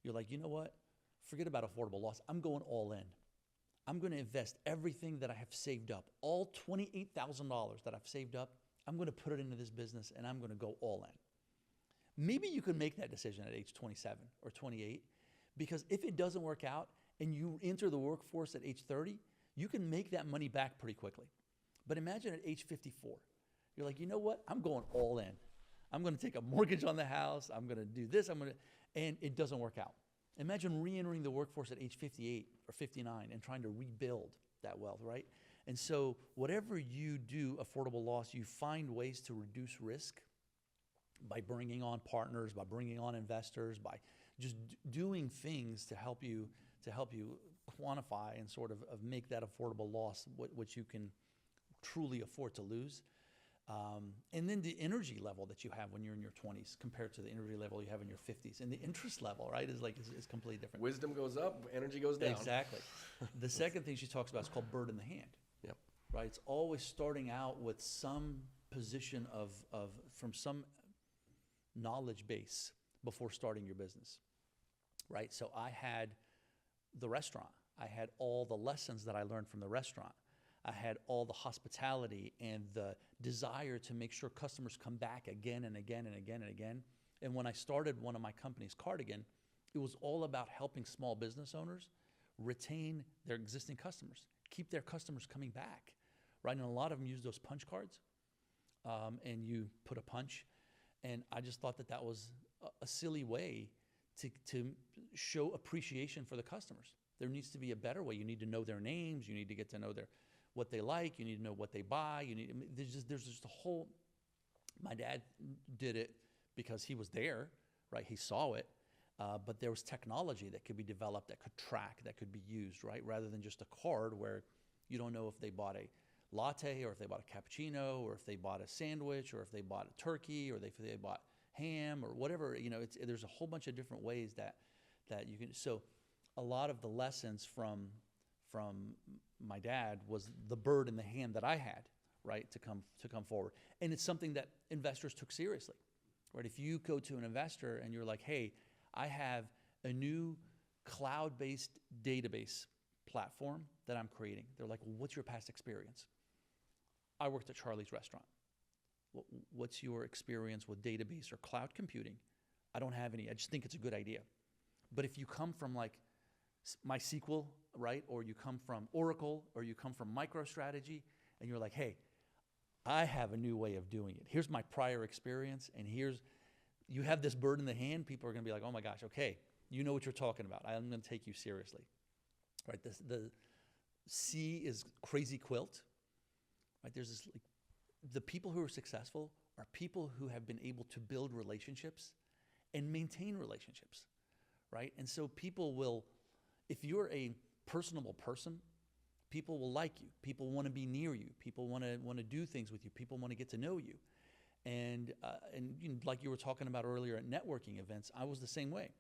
you're like, you know what? Forget about affordable loss. I'm going all in. I'm going to invest everything that I have saved up, all $28,000 that I've saved up. I'm going to put it into this business, and I'm going to go all in. Maybe you can make that decision at age 27 or 28, because if it doesn't work out and you enter the workforce at age 30, you can make that money back pretty quickly. But imagine at age 54, you're like, you know what? I'm going all in. I'm going to take a mortgage on the house. I'm going to do this. And it doesn't work out. Imagine re-entering the workforce at age 58 or 59 and trying to rebuild that wealth, right? And so whatever you do, affordable loss, you find ways to reduce risk by bringing on partners, by bringing on investors, by just doing things to help you quantify and sort of make that affordable loss what you can truly afford to lose. And then the energy level that you have when you're in your 20s compared to the energy level you have in your 50s. And the interest level, right, is completely different. Wisdom goes up, energy goes down. Exactly. The second thing she talks about is called bird in the hand. Yep. Right? It's always starting out with some position from some knowledge base before starting your business. Right? So I had the restaurant. I had all the lessons that I learned from the restaurant. I had all the hospitality and the desire to make sure customers come back again and again and again and again. And when I started one of my companies, Cardagin, it was all about helping small business owners retain their existing customers, keep their customers coming back, right? And a lot of them use those punch cards, and you put a punch. And I just thought that was a silly way to show appreciation for the customers. There needs to be a better way. You need to know their names. You need to get to know what they like. You need to know what they buy. There's just a whole. My dad did it because he was there, right? He saw it, but there was technology that could be developed, that could track, that could be used, right? Rather than just a card where you don't know if they bought a latte or if they bought a cappuccino or if they bought a sandwich or if they bought a turkey or if they bought ham or whatever. There's a whole bunch of different ways that you can. So a lot of the lessons from my dad was the bird in the hand that I had, right, to come forward. And it's something that investors took seriously, right? If you go to an investor and you're like, hey, I have a new cloud-based database platform that I'm creating. They're like, well, what's your past experience? I worked at Charlie's Restaurant. What's your experience with database or cloud computing? I don't have any. I just think it's a good idea. But if you come from like MySQL, right, or you come from Oracle, or you come from MicroStrategy, and you're like, hey, I have a new way of doing it. Here's my prior experience, and you have this bird in the hand, people are going to be like, oh my gosh, okay, you know what you're talking about. I'm going to take you seriously. Right? The C is crazy quilt. Right? There's this, like, the people who are successful are people who have been able to build relationships and maintain relationships, right? And so people will, if you're a personable person, people will like you. People want to be near you. People want to do things with you. People want to get to know you. And like you were talking about earlier at networking events, I was the same way.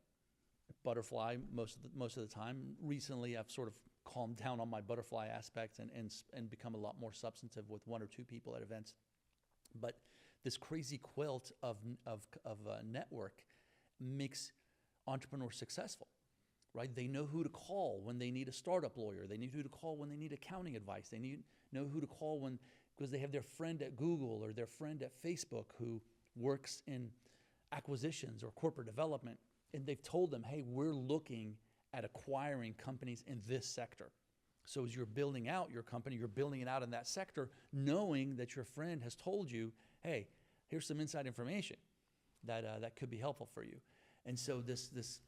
Butterfly most of the time. Recently, I've sort of calmed down on my butterfly aspect and become a lot more substantive with one or two people at events. But this crazy quilt of a network makes entrepreneurs successful, right? They know who to call when they need a startup lawyer. They know who to call when they need accounting advice. They know who to call because they have their friend at Google or their friend at Facebook who works in acquisitions or corporate development. And they've told them, hey, we're looking at acquiring companies in this sector. So as you're building out your company, you're building it out in that sector, knowing that your friend has told you, hey, here's some inside information that could be helpful for you. And so this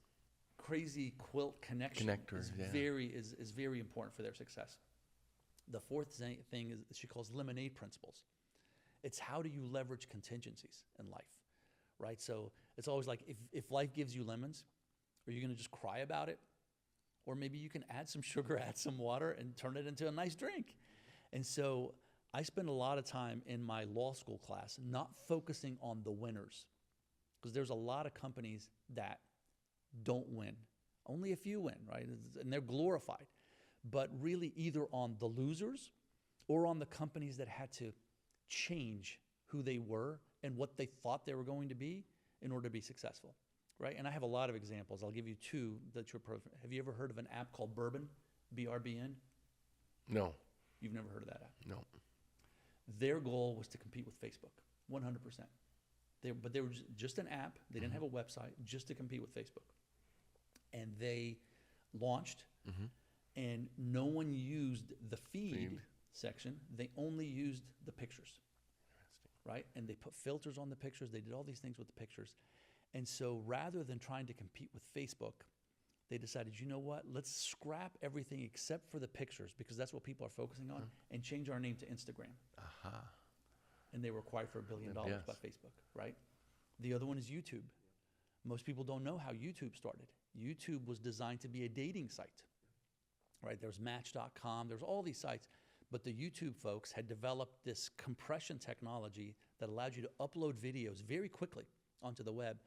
crazy quilt connection is very important for their success. The fourth thing is she calls lemonade principles. It's how do you leverage contingencies in life, right? So it's always like if life gives you lemons, are you going to just cry about it? Or maybe you can add some sugar, add some water, and turn it into a nice drink. And so I spend a lot of time in my law school class not focusing on the winners, because there's a lot of companies that don't win. Only a few win, right? And they're glorified. but really either on the losers or on the companies that had to change who they were and what they thought they were going to be in order to be successful, right? And I have a lot of examples. I'll give you two that you're perfect. Have you ever heard of an app called Bourbon, BRBN? No. You've never heard of that app? No. Their goal was to compete with Facebook, 100%. But they were just an app. They didn't have a website, just to compete with Facebook. And they launched, and no one used the feed section. They only used the pictures, right? And they put filters on the pictures. They did all these things with the pictures. And so rather than trying to compete with Facebook, they decided, you know what? Let's scrap everything except for the pictures, because that's what people are focusing on, and change our name to Instagram. And they were acquired for $1 billion by Facebook, right? The other one is YouTube. Most people don't know how YouTube started. YouTube was designed to be a dating site, right? There's Match.com, there's all these sites, but the YouTube folks had developed this compression technology that allowed you to upload videos very quickly onto the web,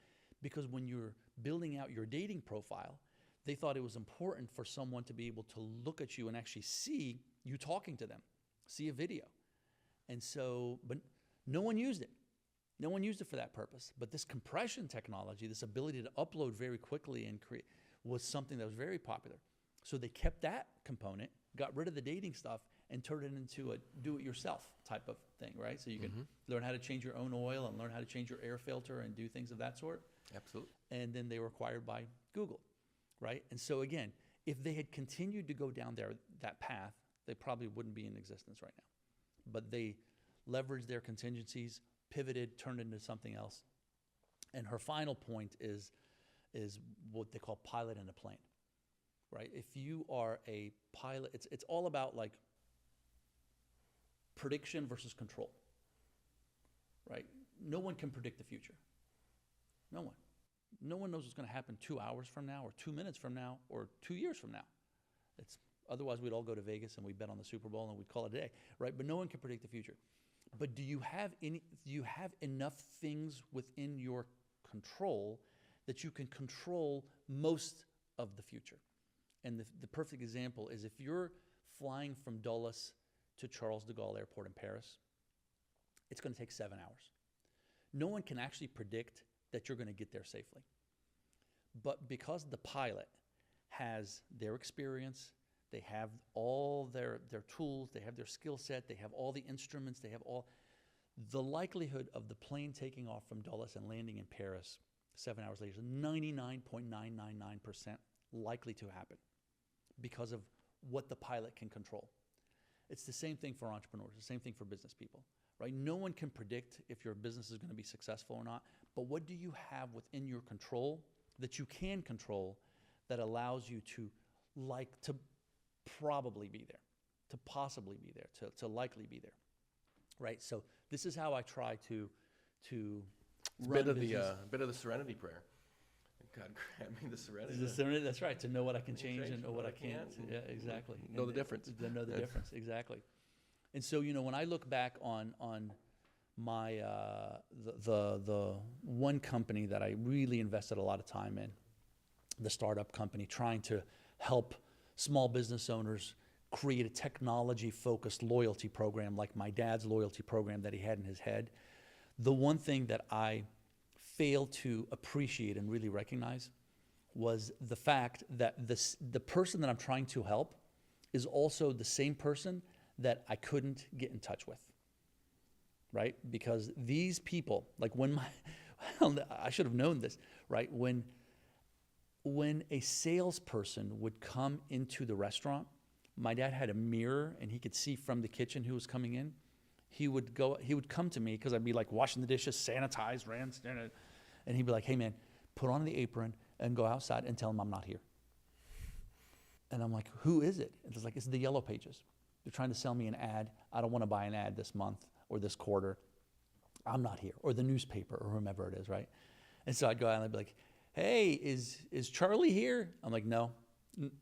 because when you're building out your dating profile, they thought it was important for someone to be able to look at you and actually see you talking to them, see a video. And so, but no one used it. No one used it for that purpose. But this compression technology, this ability to upload very quickly and create, was something that was very popular. So they kept that component, got rid of the dating stuff, and turned it into a do-it-yourself type of thing, right? So you can learn how to change your own oil and learn how to change your air filter and do things of that sort. Absolutely. And then they were acquired by Google, right? And so again, if they had continued to go down that path, they probably wouldn't be in existence right now. But they leveraged their contingencies, pivoted, turned into something else. And her final point is what they call pilot in a plane, right? If you are a pilot, it's all about like prediction versus control, right? No one can predict the future. No one. No one knows what's going to happen 2 hours from now, or 2 minutes from now, or 2 years from now. Otherwise, we'd all go to Vegas and we'd bet on the Super Bowl and we'd call it a day, right? But no one can predict the future. But do you have enough things within your control that you can control most of the future? And the perfect example is if you're flying from Dulles to Charles de Gaulle Airport in Paris, it's going to take 7 hours. No one can actually predict that you're going to get there safely. But because the pilot has their experience, they have all their tools, they have their skill set, they have all the instruments, they have all, the likelihood of the plane taking off from Dulles and landing in Paris 7 hours later is 99.999% likely to happen because of what the pilot can control. It's the same thing for entrepreneurs, the same thing for business people, right? No one can predict if your business is going to be successful or not, but what do you have within your control that you can control that allows you to probably be there, to possibly be there, to likely be there, right? So this is how I try to run a bit of the serenity prayer. God grant me the serenity. That's right, to know what I can change and know what I can't. Yeah, exactly. Know the difference. Know the difference, exactly. And so, when I look back on my the one company that I really invested a lot of time in, the startup company, trying to help small business owners create a technology-focused loyalty program like my dad's loyalty program that he had in his head. The one thing that I failed to appreciate and really recognize was the fact that the person that I'm trying to help is also the same person that I couldn't get in touch with, right? Because these people, like I should have known this, right? When a salesperson would come into the restaurant, my dad had a mirror and he could see from the kitchen who was coming in. He would come to me because I'd be like washing the dishes, sanitized, and he'd be like, hey man, put on the apron and go outside and tell him I'm not here. And I'm like, who is it? And it's like, it's the Yellow Pages. They're trying to sell me an ad. I don't want to buy an ad this month or this quarter. I'm not here. Or the newspaper or whomever it is, right? And so I'd go out and I'd be like, hey, is Charlie here? I'm like, no,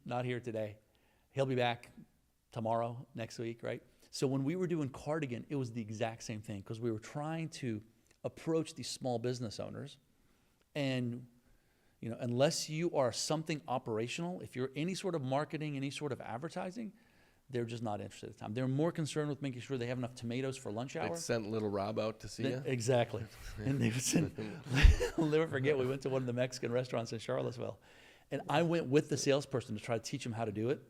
not here today. He'll be back tomorrow, next week, right? So when we were doing Cardagin, it was the exact same thing because we were trying to approach these small business owners and, unless you are something operational, if you're any sort of marketing, any sort of advertising, they're just not interested at the time. They're more concerned with making sure they have enough tomatoes for lunch hour. They'd sent little Rob out to see you? Exactly. And they would send, I'll never forget, we went to one of the Mexican restaurants in Charlottesville, and I went with the salesperson to try to teach him how to do it.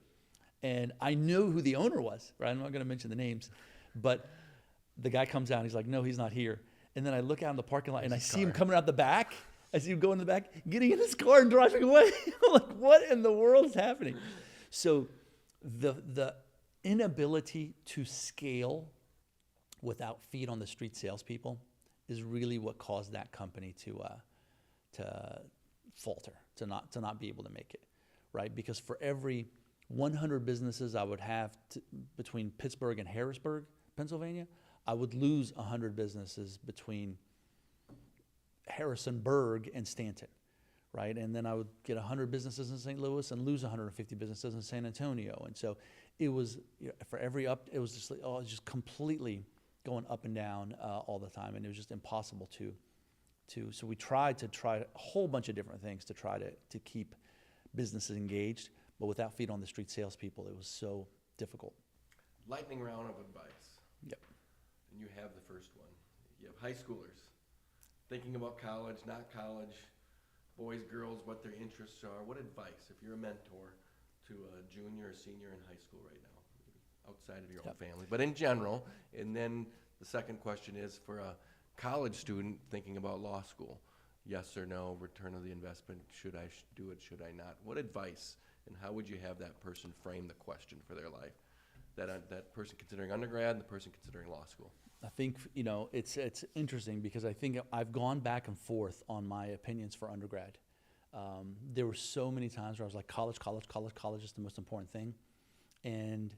And I knew who the owner was, right? I'm not going to mention the names, but the guy comes out, and he's like, no, he's not here. And then I look out in the parking lot, and I see him coming out the back. I see him going in the back, getting in his car and driving away. I'm like, what in the world is happening? So the inability to scale without feet on the street salespeople is really what caused that company to falter, to not be able to make it, right? Because for every 100 businesses I would have between Pittsburgh and Harrisburg, Pennsylvania, I would lose 100 businesses between Harrisonburg and Stanton, right? And then I would get 100 businesses in St. Louis and lose 150 businesses in San Antonio. And so it was, for every it was just like, it was just completely going up and down all the time. And it was just impossible so we tried a whole bunch of different things to try to keep businesses engaged, but without feet on the street salespeople, it was so difficult. Lightning round of advice. Yep. And you have the first one. You have high schoolers thinking about college, not college, boys, girls, what their interests are. What advice, if you're a mentor, to a junior or senior in high school right now, outside of your own family, but in general? And then the second question is for a college student thinking about law school. Yes or no, return of the investment, should I do it, should I not? What advice, and how would you have that person frame the question for their life? That person considering undergrad and the person considering law school. I think, it's interesting because I think I've gone back and forth on my opinions for undergrad. There were so many times where I was like, college is the most important thing. And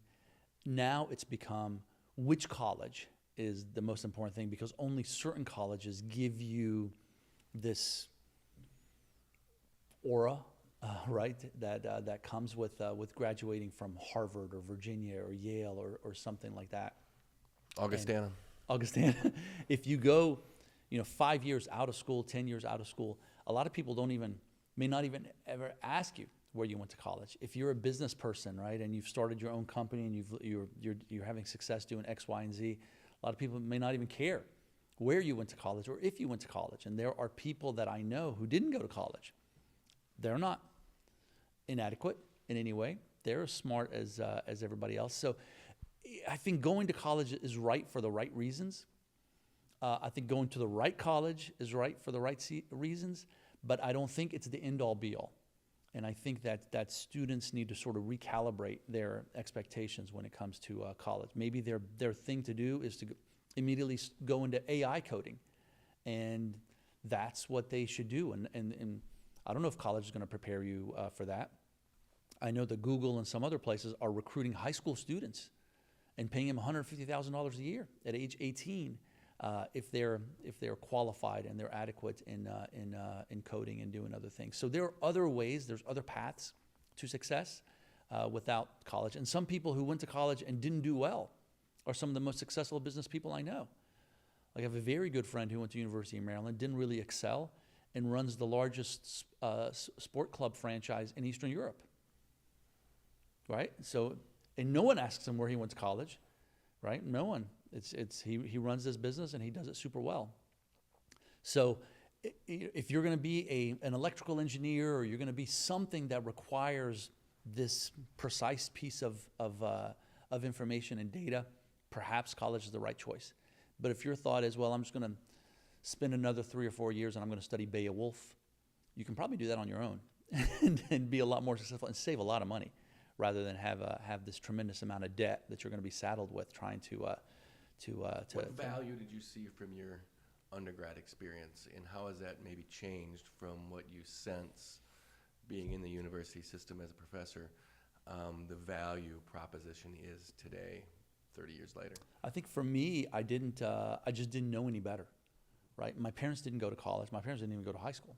now it's become which college is the most important thing, because only certain colleges give you this aura, right, that comes with graduating from Harvard or Virginia or Yale or something like that. Augustana. If you go, 5 years out of school, 10 years out of school, a lot of people may not even ever ask you where you went to college. If you're a business person, right, and you've started your own company and you're having success doing X, Y, and Z, a lot of people may not even care where you went to college or if you went to college. And there are people that I know who didn't go to college. They're not inadequate in any way. They're as smart as everybody else. So I think going to college is right for the right reasons. I think going to the right college is right for the right reasons, but I don't think it's the end-all be-all. And I think that students need to sort of recalibrate their expectations when it comes to college. Maybe their thing to do is to immediately go into AI coding, and that's what they should do. And I don't know if college is going to prepare you for that. I know that Google and some other places are recruiting high school students and paying them $150,000 a year at age 18 if they're qualified and they're adequate in coding and doing other things. So there are other ways, there's other paths to success without college. And some people who went to college and didn't do well are some of the most successful business people I know. Like, I have a very good friend who went to University of Maryland, didn't really excel, and runs the largest sport club franchise in Eastern Europe. Right? So, and no one asks him where he went to college, right? No one. He runs this business and he does it super well. So if you're going to be an electrical engineer, or you're going to be something that requires this precise piece of information and data, perhaps college is the right choice. But if your thought is, well, I'm just going to spend another 3 or 4 years and I'm going to study Beowulf, you can probably do that on your own and be a lot more successful and save a lot of money, rather than have this tremendous amount of debt that you're going to be saddled with trying to What value did you see from your undergrad experience, and how has that maybe changed from what you sense being in the university system as a professor, the value proposition is today, 30 years later? I think for me, I just didn't know any better, right? My parents didn't go to college. My parents didn't even go to high school.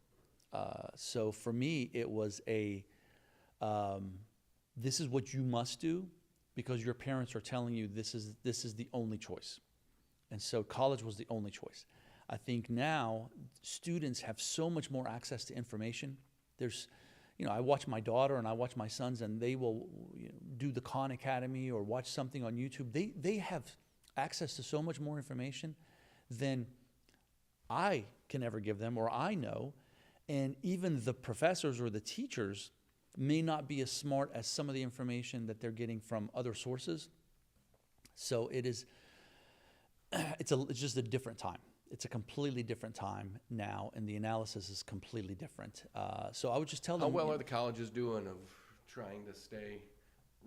So for me, it was this is what you must do because your parents are telling you this is the only choice. And so college was the only choice. I think now students have so much more access to information There's, I watch my daughter and I watch my sons, and they will do the Khan Academy or watch something on YouTube. They have access to so much more information than I can ever give them or I know. And even the professors or the teachers may not be as smart as some of the information that they're getting from other sources. So it's just a different time. It's a completely different time now, and the analysis is completely different. So I would just tell them. How well are the colleges doing of trying to stay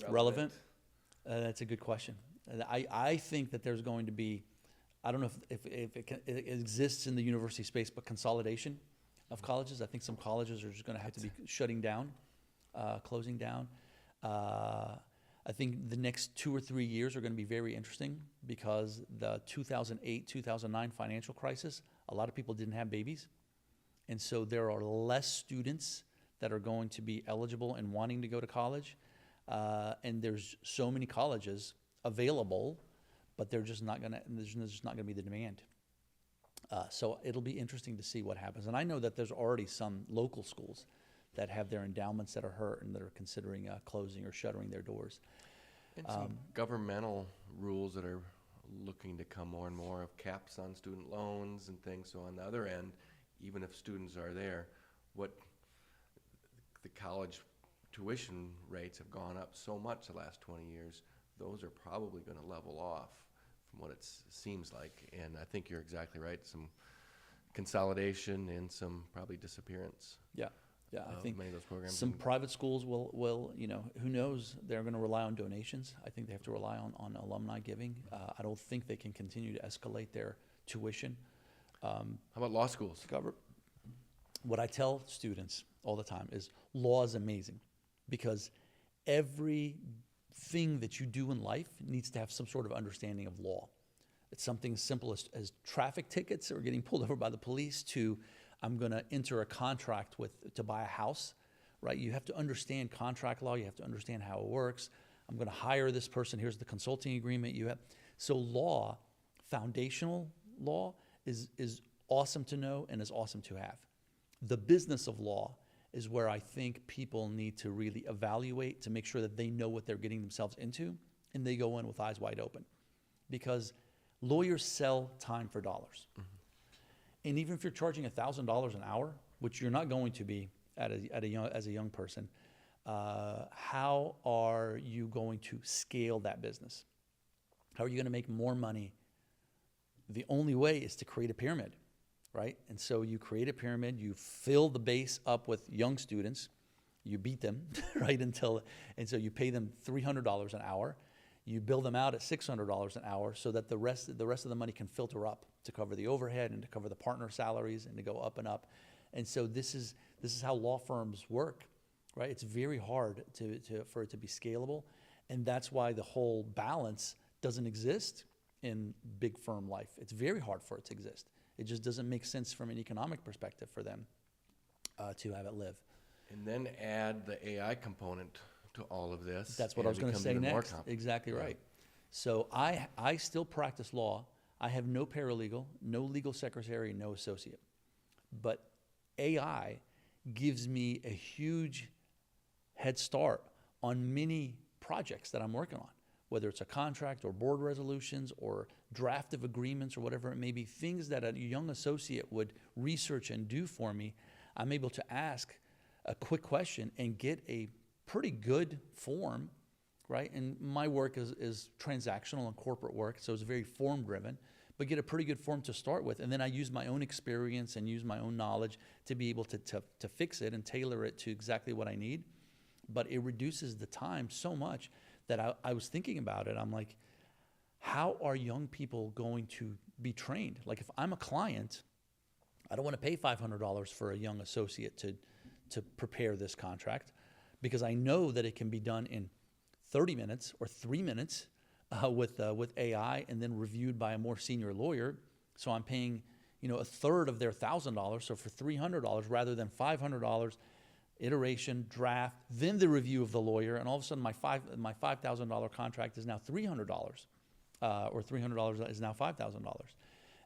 relevant? That's a good question. I think that there's going to be, I don't know if it exists in the university space, but consolidation of colleges. I think some colleges are just going to have to be shutting down, closing down. I think the next 2 or 3 years are going to be very interesting because the 2008-2009 financial crisis, a lot of people didn't have babies. And so there are less students that are going to be eligible and wanting to go to college. And there's so many colleges available, but there's just not going to be the demand. So it'll be interesting to see what happens. And I know that there's already some local schools that have their endowments that are hurt and that are considering closing or shuttering their doors. And some governmental rules that are looking to come more and more of caps on student loans and things. So on the other end, even if students are there, what the college tuition rates have gone up so much the last 20 years, those are probably going to level off from what it seems like. And I think you're exactly right. Some consolidation and some probably disappearance. Yeah. Yeah, I think many of those programs. Some private schools will, who knows, they're going to rely on donations. I think they have to rely on alumni giving. I don't think they can continue to escalate their tuition. How about law schools? What I tell students all the time is law is amazing because everything that you do in life needs to have some sort of understanding of law. It's something as simple as traffic tickets or getting pulled over by the police to I'm going to enter a contract to buy a house, right? You have to understand contract law. You have to understand how it works. I'm going to hire this person. Here's the consulting agreement you have. So law, foundational law, is awesome to know and is awesome to have. The business of law is where I think people need to really evaluate to make sure that they know what they're getting themselves into and they go in with eyes wide open. Because lawyers sell time for dollars. Mm-hmm. And even if you're charging $1,000 an hour, which you're not going to be as a young person, how are you going to scale that business? How are you going to make more money? The only way is to create a pyramid, right? And so you create a pyramid, you fill the base up with young students, you beat them, right? And so you pay them $300 an hour. You bill them out at $600 an hour so that the rest of the money can filter up to cover the overhead and to cover the partner salaries and to go up and up. And so this is how law firms work, right? It's very hard for it to be scalable, and that's why the whole balance doesn't exist in big firm life. It's very hard for it to exist. It just doesn't make sense from an economic perspective for them to have it live. And then add the AI component to all of this. That's what I was going to say next. Exactly right. So I still practice law. I have no paralegal, no legal secretary, no associate. But AI gives me a huge head start on many projects that I'm working on, whether it's a contract or board resolutions or draft of agreements or whatever it may be, things that a young associate would research and do for me. I'm able to ask a quick question and get a pretty good form, right? And my work is transactional and corporate work, so it's very form-driven, but get a pretty good form to start with. And then I use my own experience and use my own knowledge to be able to fix it and tailor it to exactly what I need. But it reduces the time so much that I was thinking about it. I'm like, how are young people going to be trained? Like if I'm a client, I don't want to pay $500 for a young associate to prepare this contract, because I know that it can be done in 30 minutes or 3 minutes with AI and then reviewed by a more senior lawyer. So I'm paying, a third of their $1,000. So for $300 rather than $500, iteration, draft, then the review of the lawyer, and all of a sudden my $5,000 contract is now $300, or $300 is now $5,000.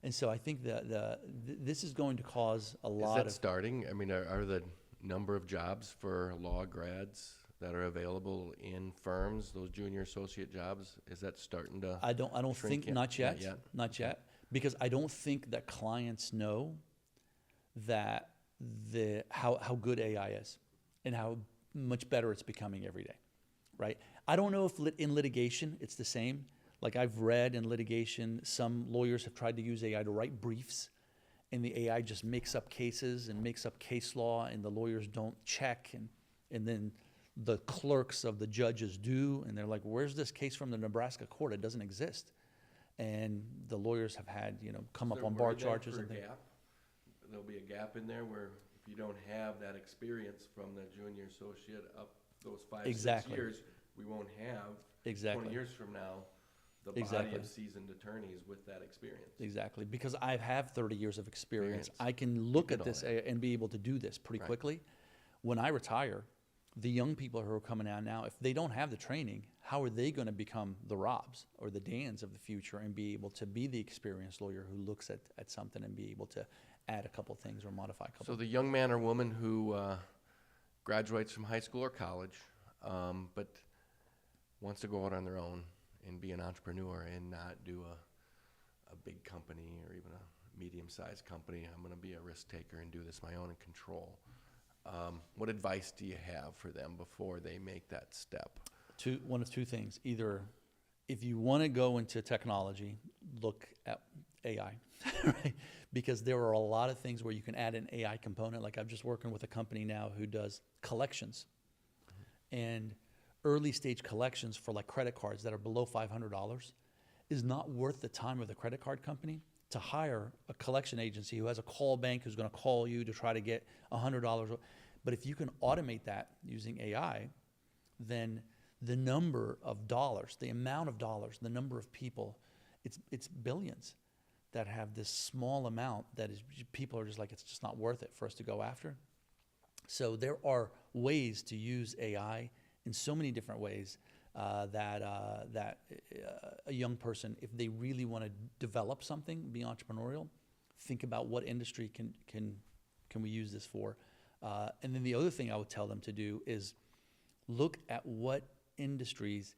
And so I think that this is going to cause a lot of... Is that starting? I mean, are the number of jobs for law grads that are available in firms, those junior associate jobs? Is that starting to I don't shrink think, yet? not yet, because I don't think that clients know that how good AI is and how much better it's becoming every day, right? I don't know if in litigation it's the same. Like I've read in litigation, some lawyers have tried to use AI to write briefs, and the AI just makes up cases and makes up case law, and the lawyers don't check, and then the clerks of the judges do, and they're like, where's this case from the Nebraska court? It doesn't exist. And the lawyers have had, come up on bar charges and things. There'll be a gap in there where if you don't have that experience from the junior associate up those 5, 6 years, we won't have 20 years from now the body of seasoned attorneys with that experience. Exactly, because I have 30 years of experience. I can look at this and be able to do this pretty quickly. When I retire, the young people who are coming out now, if they don't have the training, how are they going to become the Robs or the Dans of the future and be able to be the experienced lawyer who looks at something and be able to add a couple things or modify a couple? So the young man or woman who graduates from high school or college, but wants to go out on their own and be an entrepreneur and not do a big company or even a medium-sized company. I'm going to be a risk taker and do this my own and control. What advice do you have for them before they make that step? One of two things. Either if you want to go into technology, look at AI, right? Because there are a lot of things where you can add an AI component. Like I'm just working with a company now who does collections. And early stage collections for like credit cards that are below $500 is not worth the time of the credit card company to hire a collection agency who has a call bank who's going to call you to try to get $100. But if you can automate that using AI, then the number of dollars, the amount of dollars, the number of people, it's billions that have this small amount that is, people are just like, it's just not worth it for us to go after. So there are ways to use AI in so many different ways that a young person, if they really want to develop something, be entrepreneurial, think about what industry can we use this for. And then the other thing I would tell them to do is look at what industries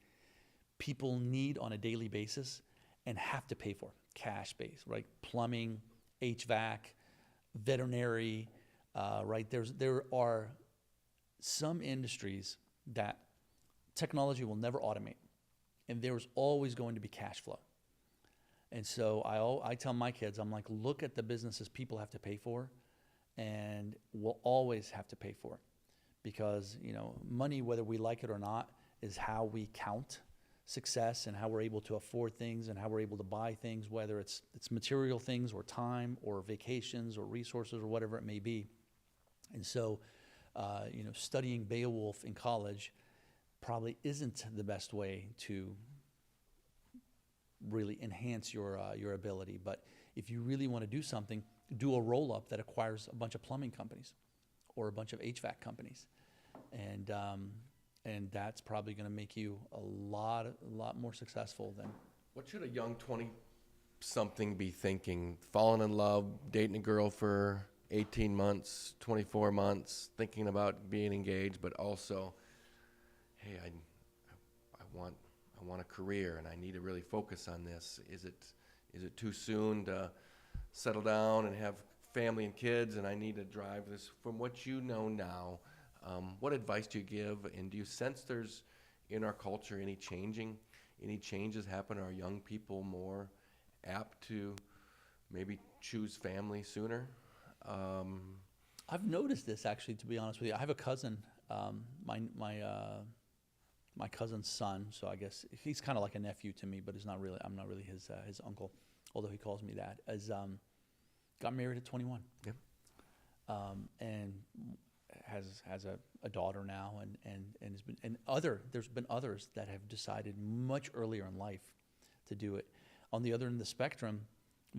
people need on a daily basis and have to pay for, cash-based, right? Plumbing, HVAC, veterinary, right? There are some industries that technology will never automate, and there's always going to be cash flow. And so I tell my kids, I'm like, look at the businesses people have to pay for and will always have to pay for, because money, whether we like it or not, is how we count success and how we're able to afford things and how we're able to buy things, whether it's material things or time or vacations or resources or whatever it may be. And so studying Beowulf in college probably isn't the best way to really enhance your ability. But if you really want to do something, do a roll-up that acquires a bunch of plumbing companies or a bunch of HVAC companies. And that's probably going to make you a lot more successful than. What should a young 20-something be thinking? Falling in love, dating a girl for 18 months, 24 months, thinking about being engaged, but also, hey, I want a career and I need to really focus on this. Is it too soon to settle down and have family and kids, and I need to drive this? From what you know now, what advice do you give, and do you sense there's in our culture any changes happen? Are young people more apt to maybe choose family sooner? I've noticed this, actually, to be honest with you. I have a cousin, my cousin's son, so I guess he's kind of like a nephew to me, but I'm not really his uncle, although he calls me that, got married at 21. Yeah. And has a daughter now, and there's been others that have decided much earlier in life to do it. On the other end of the spectrum,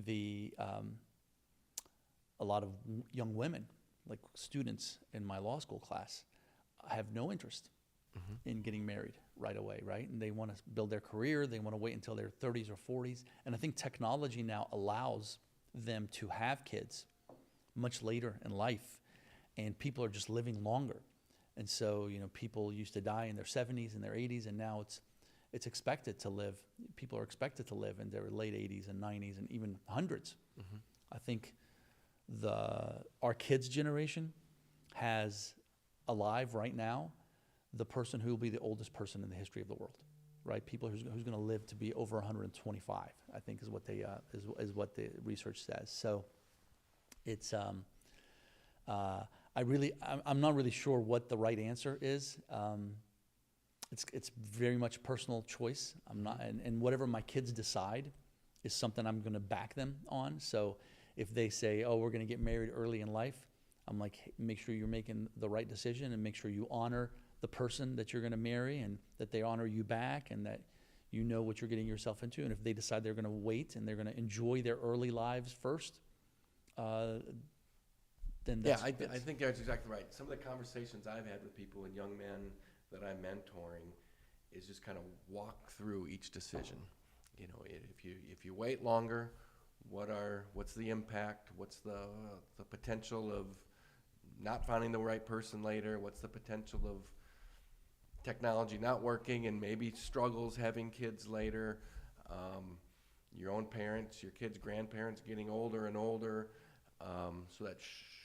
a lot of young women, like students in my law school class, have no interest in getting married right away, right? And they want to build their career. They want to wait until their 30s or 40s. And I think technology now allows them to have kids much later in life and people are just living longer. And so, people used to die in their 70s and their 80s, and now it's expected to live. People are expected to live in their late 80s and 90s and even hundreds. Mm-hmm. I think our kids' generation has alive right now the person who will be the oldest person in the history of the world, right? People who's going to live to be over 125, I think, is what they is what the research says. So it's I'm not really sure what the right answer is. It's very much personal choice. I'm not, and whatever my kids decide is something I'm going to back them on. So if they say, "Oh, we're going to get married early in life," I'm like, hey, make sure you're making the right decision and make sure you honor the person that you're going to marry and that they honor you back and that you know what you're getting yourself into. And if they decide they're going to wait and they're going to enjoy their early lives first, then that's... I think that's exactly right. Some of the conversations I've had with people and young men that I'm mentoring is just kind of walk through each decision. If you wait longer, what's the impact? What's the potential of not finding the right person later? What's the potential of technology not working and maybe struggles having kids later? Your own parents, your kids' grandparents getting older and older, so that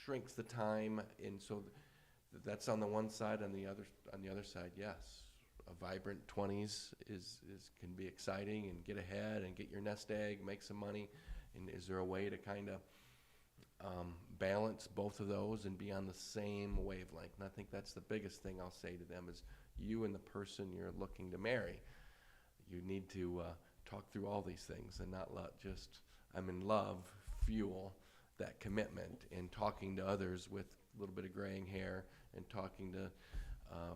shrinks the time. And so that's on the one side. On the other side, yes, a vibrant 20s can be exciting and get ahead and get your nest egg, make some money. And is there a way to kind of balance both of those and be on the same wavelength? And I think that's the biggest thing I'll say to them is you and the person you're looking to marry, you need to talk through all these things and not let just I'm in love fuel that commitment, and talking to others with a little bit of graying hair and talking to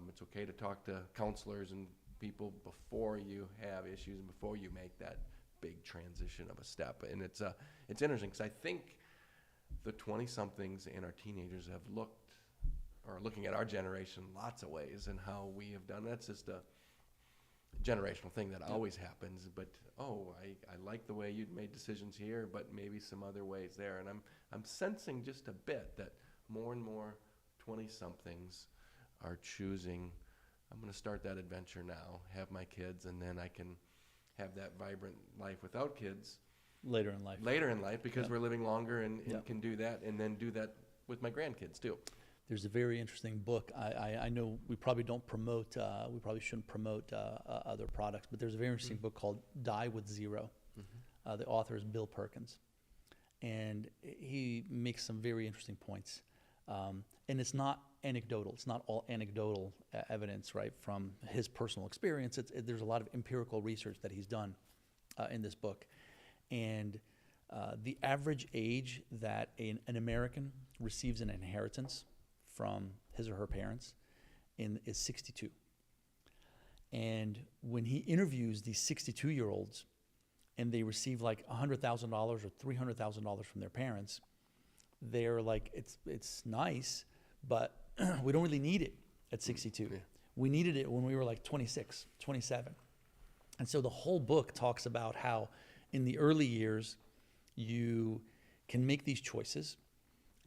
it's okay to talk to counselors and people before you have issues and before you make that big transition of a step. And it's interesting because I think the 20-somethings and our teenagers are looking at our generation lots of ways and how we have done. That's just a generational thing that always happens. But I like the way you made decisions here, but maybe some other ways there. And I'm sensing just a bit that more and more 20-somethings are choosing, I'm going to start that adventure now, have my kids, and then I can have that vibrant life without kids later in life because we're living longer and can do that, and then do that with my grandkids too. There's a very interesting book. I know we probably don't promote, we probably shouldn't promote other products, but there's a very interesting book called Die with Zero. Mm-hmm. The author is Bill Perkins, and he makes some very interesting points. And it's not anecdotal. It's not all anecdotal evidence, right, from his personal experience. There's a lot of empirical research that he's done in this book. And the average age that an American receives an inheritance from his or her parents is 62. And when he interviews these 62-year-olds and they receive like $100,000 or $300,000 from their parents, they're like, it's nice, but we don't really need it at 62. Yeah. We needed it when we were like 26, 27. And so the whole book talks about how in the early years you can make these choices,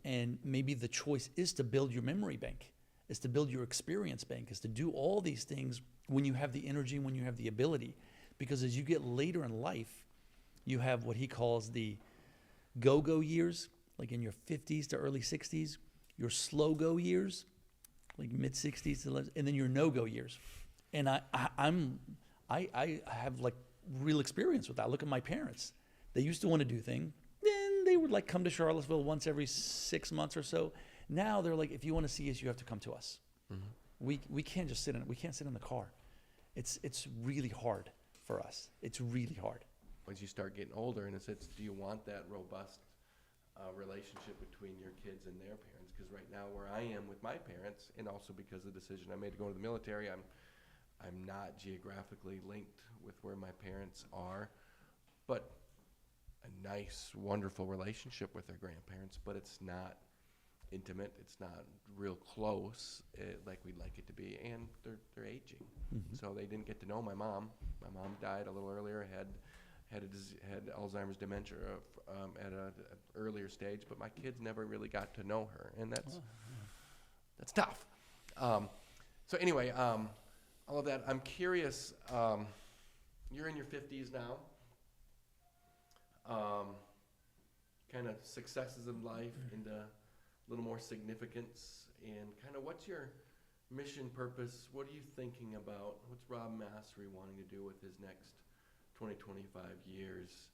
and maybe the choice is to build your memory bank, is to build your experience bank, is to do all these things when you have the energy, when you have the ability. Because as you get later in life, you have what he calls the go-go years, like in your 50s to early 60s, your slow-go years, like mid-60s to and then your no-go years. And I have like real experience with that. Look at my parents. They used to want to do things. Then they would like come to Charlottesville once every 6 months or so. Now they're like, if you want to see us, you have to come to us. Mm-hmm. We can't just sit in the car. It's really hard for us. It's really hard. Once you start getting older, and it's do you want that robust relationship between your kids and their parents? Because right now where I am with my parents, and also because of the decision I made to go to the military, I'm not geographically linked with where my parents are, but a nice, wonderful relationship with their grandparents, but it's not intimate, it's not real close like we'd like it to be, and they're aging. Mm-hmm. So they didn't get to know my mom. My mom died a little earlier, had Alzheimer's dementia at an earlier stage, but my kids never really got to know her, and That's tough. So anyway, all of that. I'm curious. You're in your 50s now. Kind of successes in life into a little more significance, and kind of what's your mission, purpose? What are you thinking about? What's Rob Masri wanting to do with his next 20, 25 years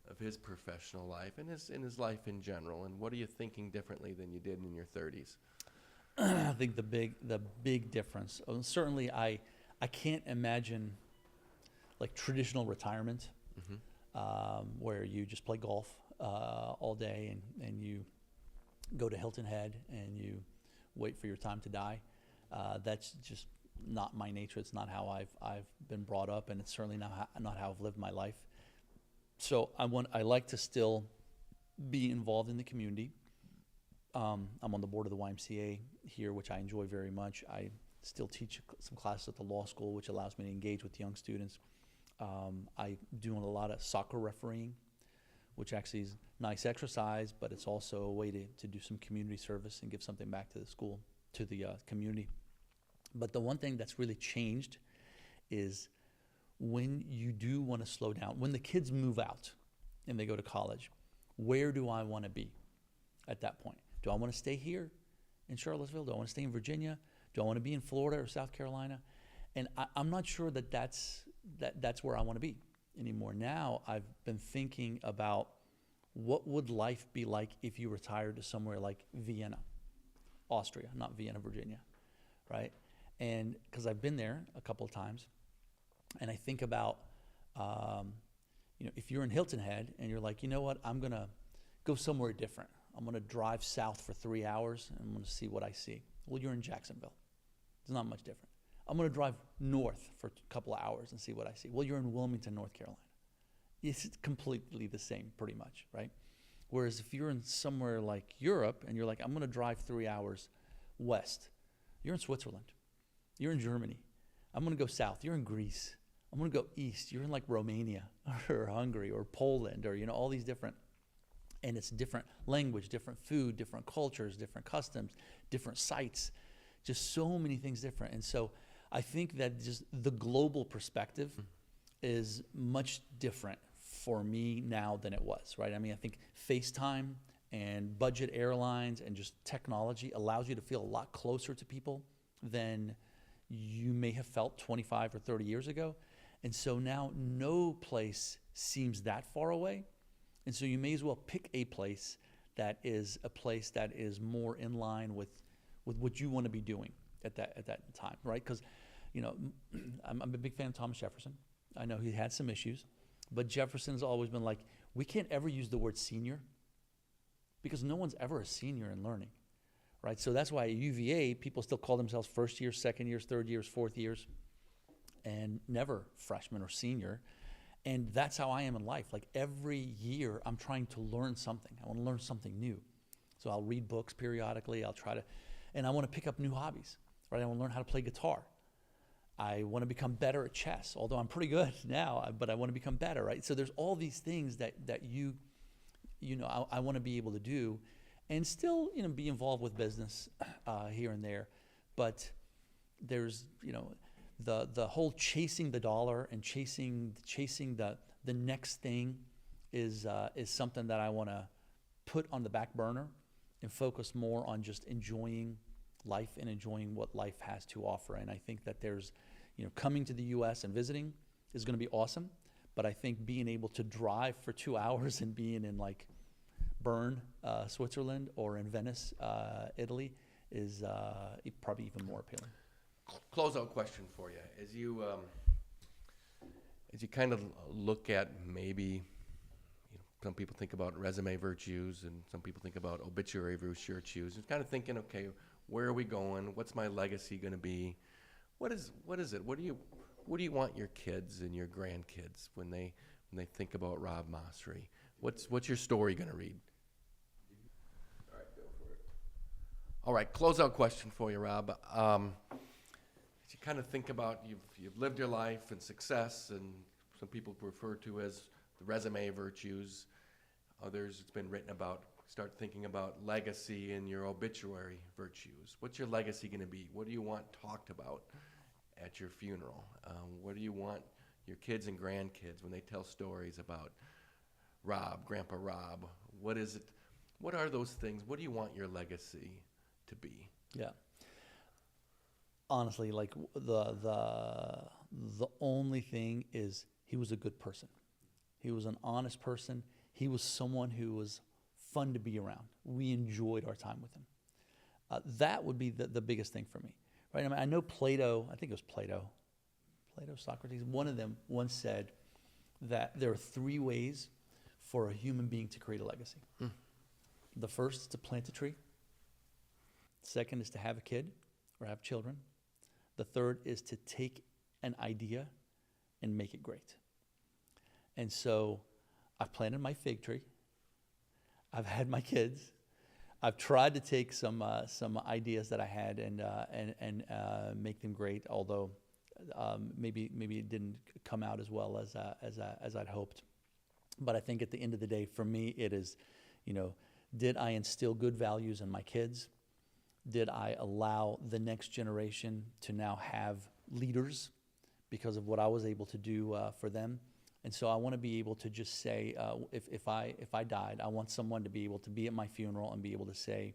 of his professional life and his life in general? And what are you thinking differently than you did in your 30s? I think the big difference. Certainly, I can't imagine like traditional retirement, where you just play golf all day and you go to Hilton Head and you wait for your time to die. That's just not my nature. It's not how I've been brought up, and it's certainly not how I've lived my life. So I like to still be involved in the community. I'm on the board of the YMCA here, which I enjoy very much. I still teach some classes at the law school, which allows me to engage with young students. I do a lot of soccer refereeing, which actually is nice exercise, but it's also a way to do some community service and give something back to the school, to the community. But the one thing that's really changed is when you do want to slow down, when the kids move out and they go to college, where do I want to be at that point? Do I want to stay here in Charlottesville? Do I want to stay in Virginia? Do I want to be in Florida or South Carolina? And I'm not sure that's where I want to be anymore. Now I've been thinking about what would life be like if you retired to somewhere like Vienna, Austria, not Vienna, Virginia, right? And because I've been there a couple of times, and I think about, if you're in Hilton Head and you're like, you know what, I'm going to go somewhere different. I'm going to drive south for 3 hours and I'm going to see what I see. Well, you're in Jacksonville. It's not much different. I'm going to drive north for a couple of hours and see what I see. Well, you're in Wilmington, North Carolina. It's completely the same, pretty much, right? Whereas if you're in somewhere like Europe and you're like, I'm going to drive 3 hours west, you're in Switzerland. You're in Germany. I'm going to go south. You're in Greece. I'm going to go east. You're in like Romania or Hungary or Poland or, all these different, and it's different language, different food, different cultures, different customs, different sites, just so many things different. And so I think that just the global perspective is much different for me now than it was, right? I mean, I think FaceTime and budget airlines and just technology allows you to feel a lot closer to people than you may have felt 25 or 30 years ago. And so now no place seems that far away. And so you may as well pick a place that is more in line with what you want to be doing at that time, right? Because, I'm a big fan of Thomas Jefferson. I know he had some issues, but Jefferson's always been like, we can't ever use the word senior because no one's ever a senior in learning, right? So that's why at UVA, people still call themselves first years, second years, third years, fourth years, and never freshman or senior. And that's how I am in life. Like every year, I'm trying to learn something. I want to learn something new. So I'll read books periodically. And I want to pick up new hobbies, right? I want to learn how to play guitar. I want to become better at chess, although I'm pretty good now, but I want to become better, right? So there's all these things that I want to be able to do and still, be involved with business here and there. But there's, the whole chasing the dollar and chasing the next thing is something that I want to put on the back burner and focus more on just enjoying life and enjoying what life has to offer. And I think that there's, coming to the U.S. and visiting is going to be awesome. But I think being able to drive for 2 hours and being in like Bern, Switzerland, or in Venice, Italy, is probably even more appealing. Closeout question for you. As you kind of look at maybe, some people think about resume virtues and some people think about obituary virtues. And kind of thinking, okay, where are we going? What's my legacy going to be? What is it? What do you want your kids and your grandkids when they think about Rob Masri? What's your story going to read? All right, go for it. All right, closeout question for you, Rob. As you kind of think about you've lived your life and success, and some people refer to as the resume virtues. Others, it's been written about start thinking about legacy and your obituary virtues. What's your legacy going to be? What do you want talked about at your funeral? What do you want your kids and grandkids when they tell stories about Rob, Grandpa Rob? What is it? What are those things? What do you want your legacy to be? Yeah. Honestly, like the only thing is he was a good person. He was an honest person. He was someone who was fun to be around. We enjoyed our time with him. That would be the biggest thing for me, right? I mean, I know Plato, I think it was Plato, Socrates, one of them once said that there are 3 ways for a human being to create a legacy. The first is to plant a tree. Second is to have a kid or have children. The third is to take an idea and make it great. And so I've planted my fig tree. I've had my kids. I've tried to take some ideas that I had and make them great, although maybe it didn't come out as well as I'd hoped. But I think at the end of the day, for me, it is, did I instill good values in my kids? Did I allow the next generation to now have leaders because of what I was able to do for them? And so I want to be able to just say, if I died, I want someone to be able to be at my funeral and be able to say,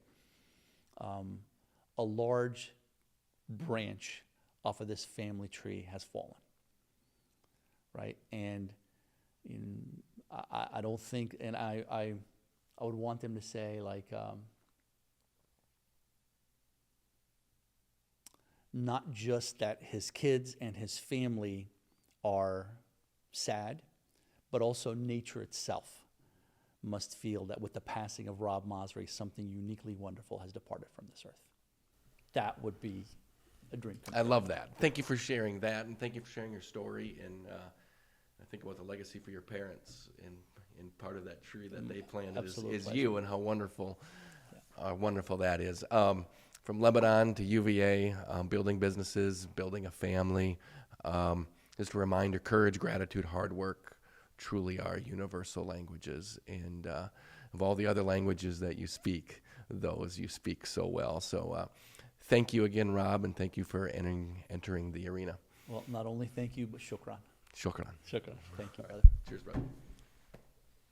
a large branch off of this family tree has fallen, right? And I don't think, and I would want them to say, like, not just that his kids and his family are sad, but also nature itself must feel that with the passing of Rob Masri, something uniquely wonderful has departed from this earth. That would be a dream come true. I love that. Thank you for sharing that, and thank you for sharing your story. And I think about the legacy for your parents, and part of that tree that they planted is you, and how wonderful, wonderful that is. From Lebanon to UVA, building businesses, building a family. Just a reminder, courage, gratitude, hard work truly are universal languages. And of all the other languages that you speak, those you speak so well. So thank you again, Rob, and thank you for entering the arena. Well, not only thank you, but shukran. Shukran. Shukran. Thank you, brother. Cheers, brother.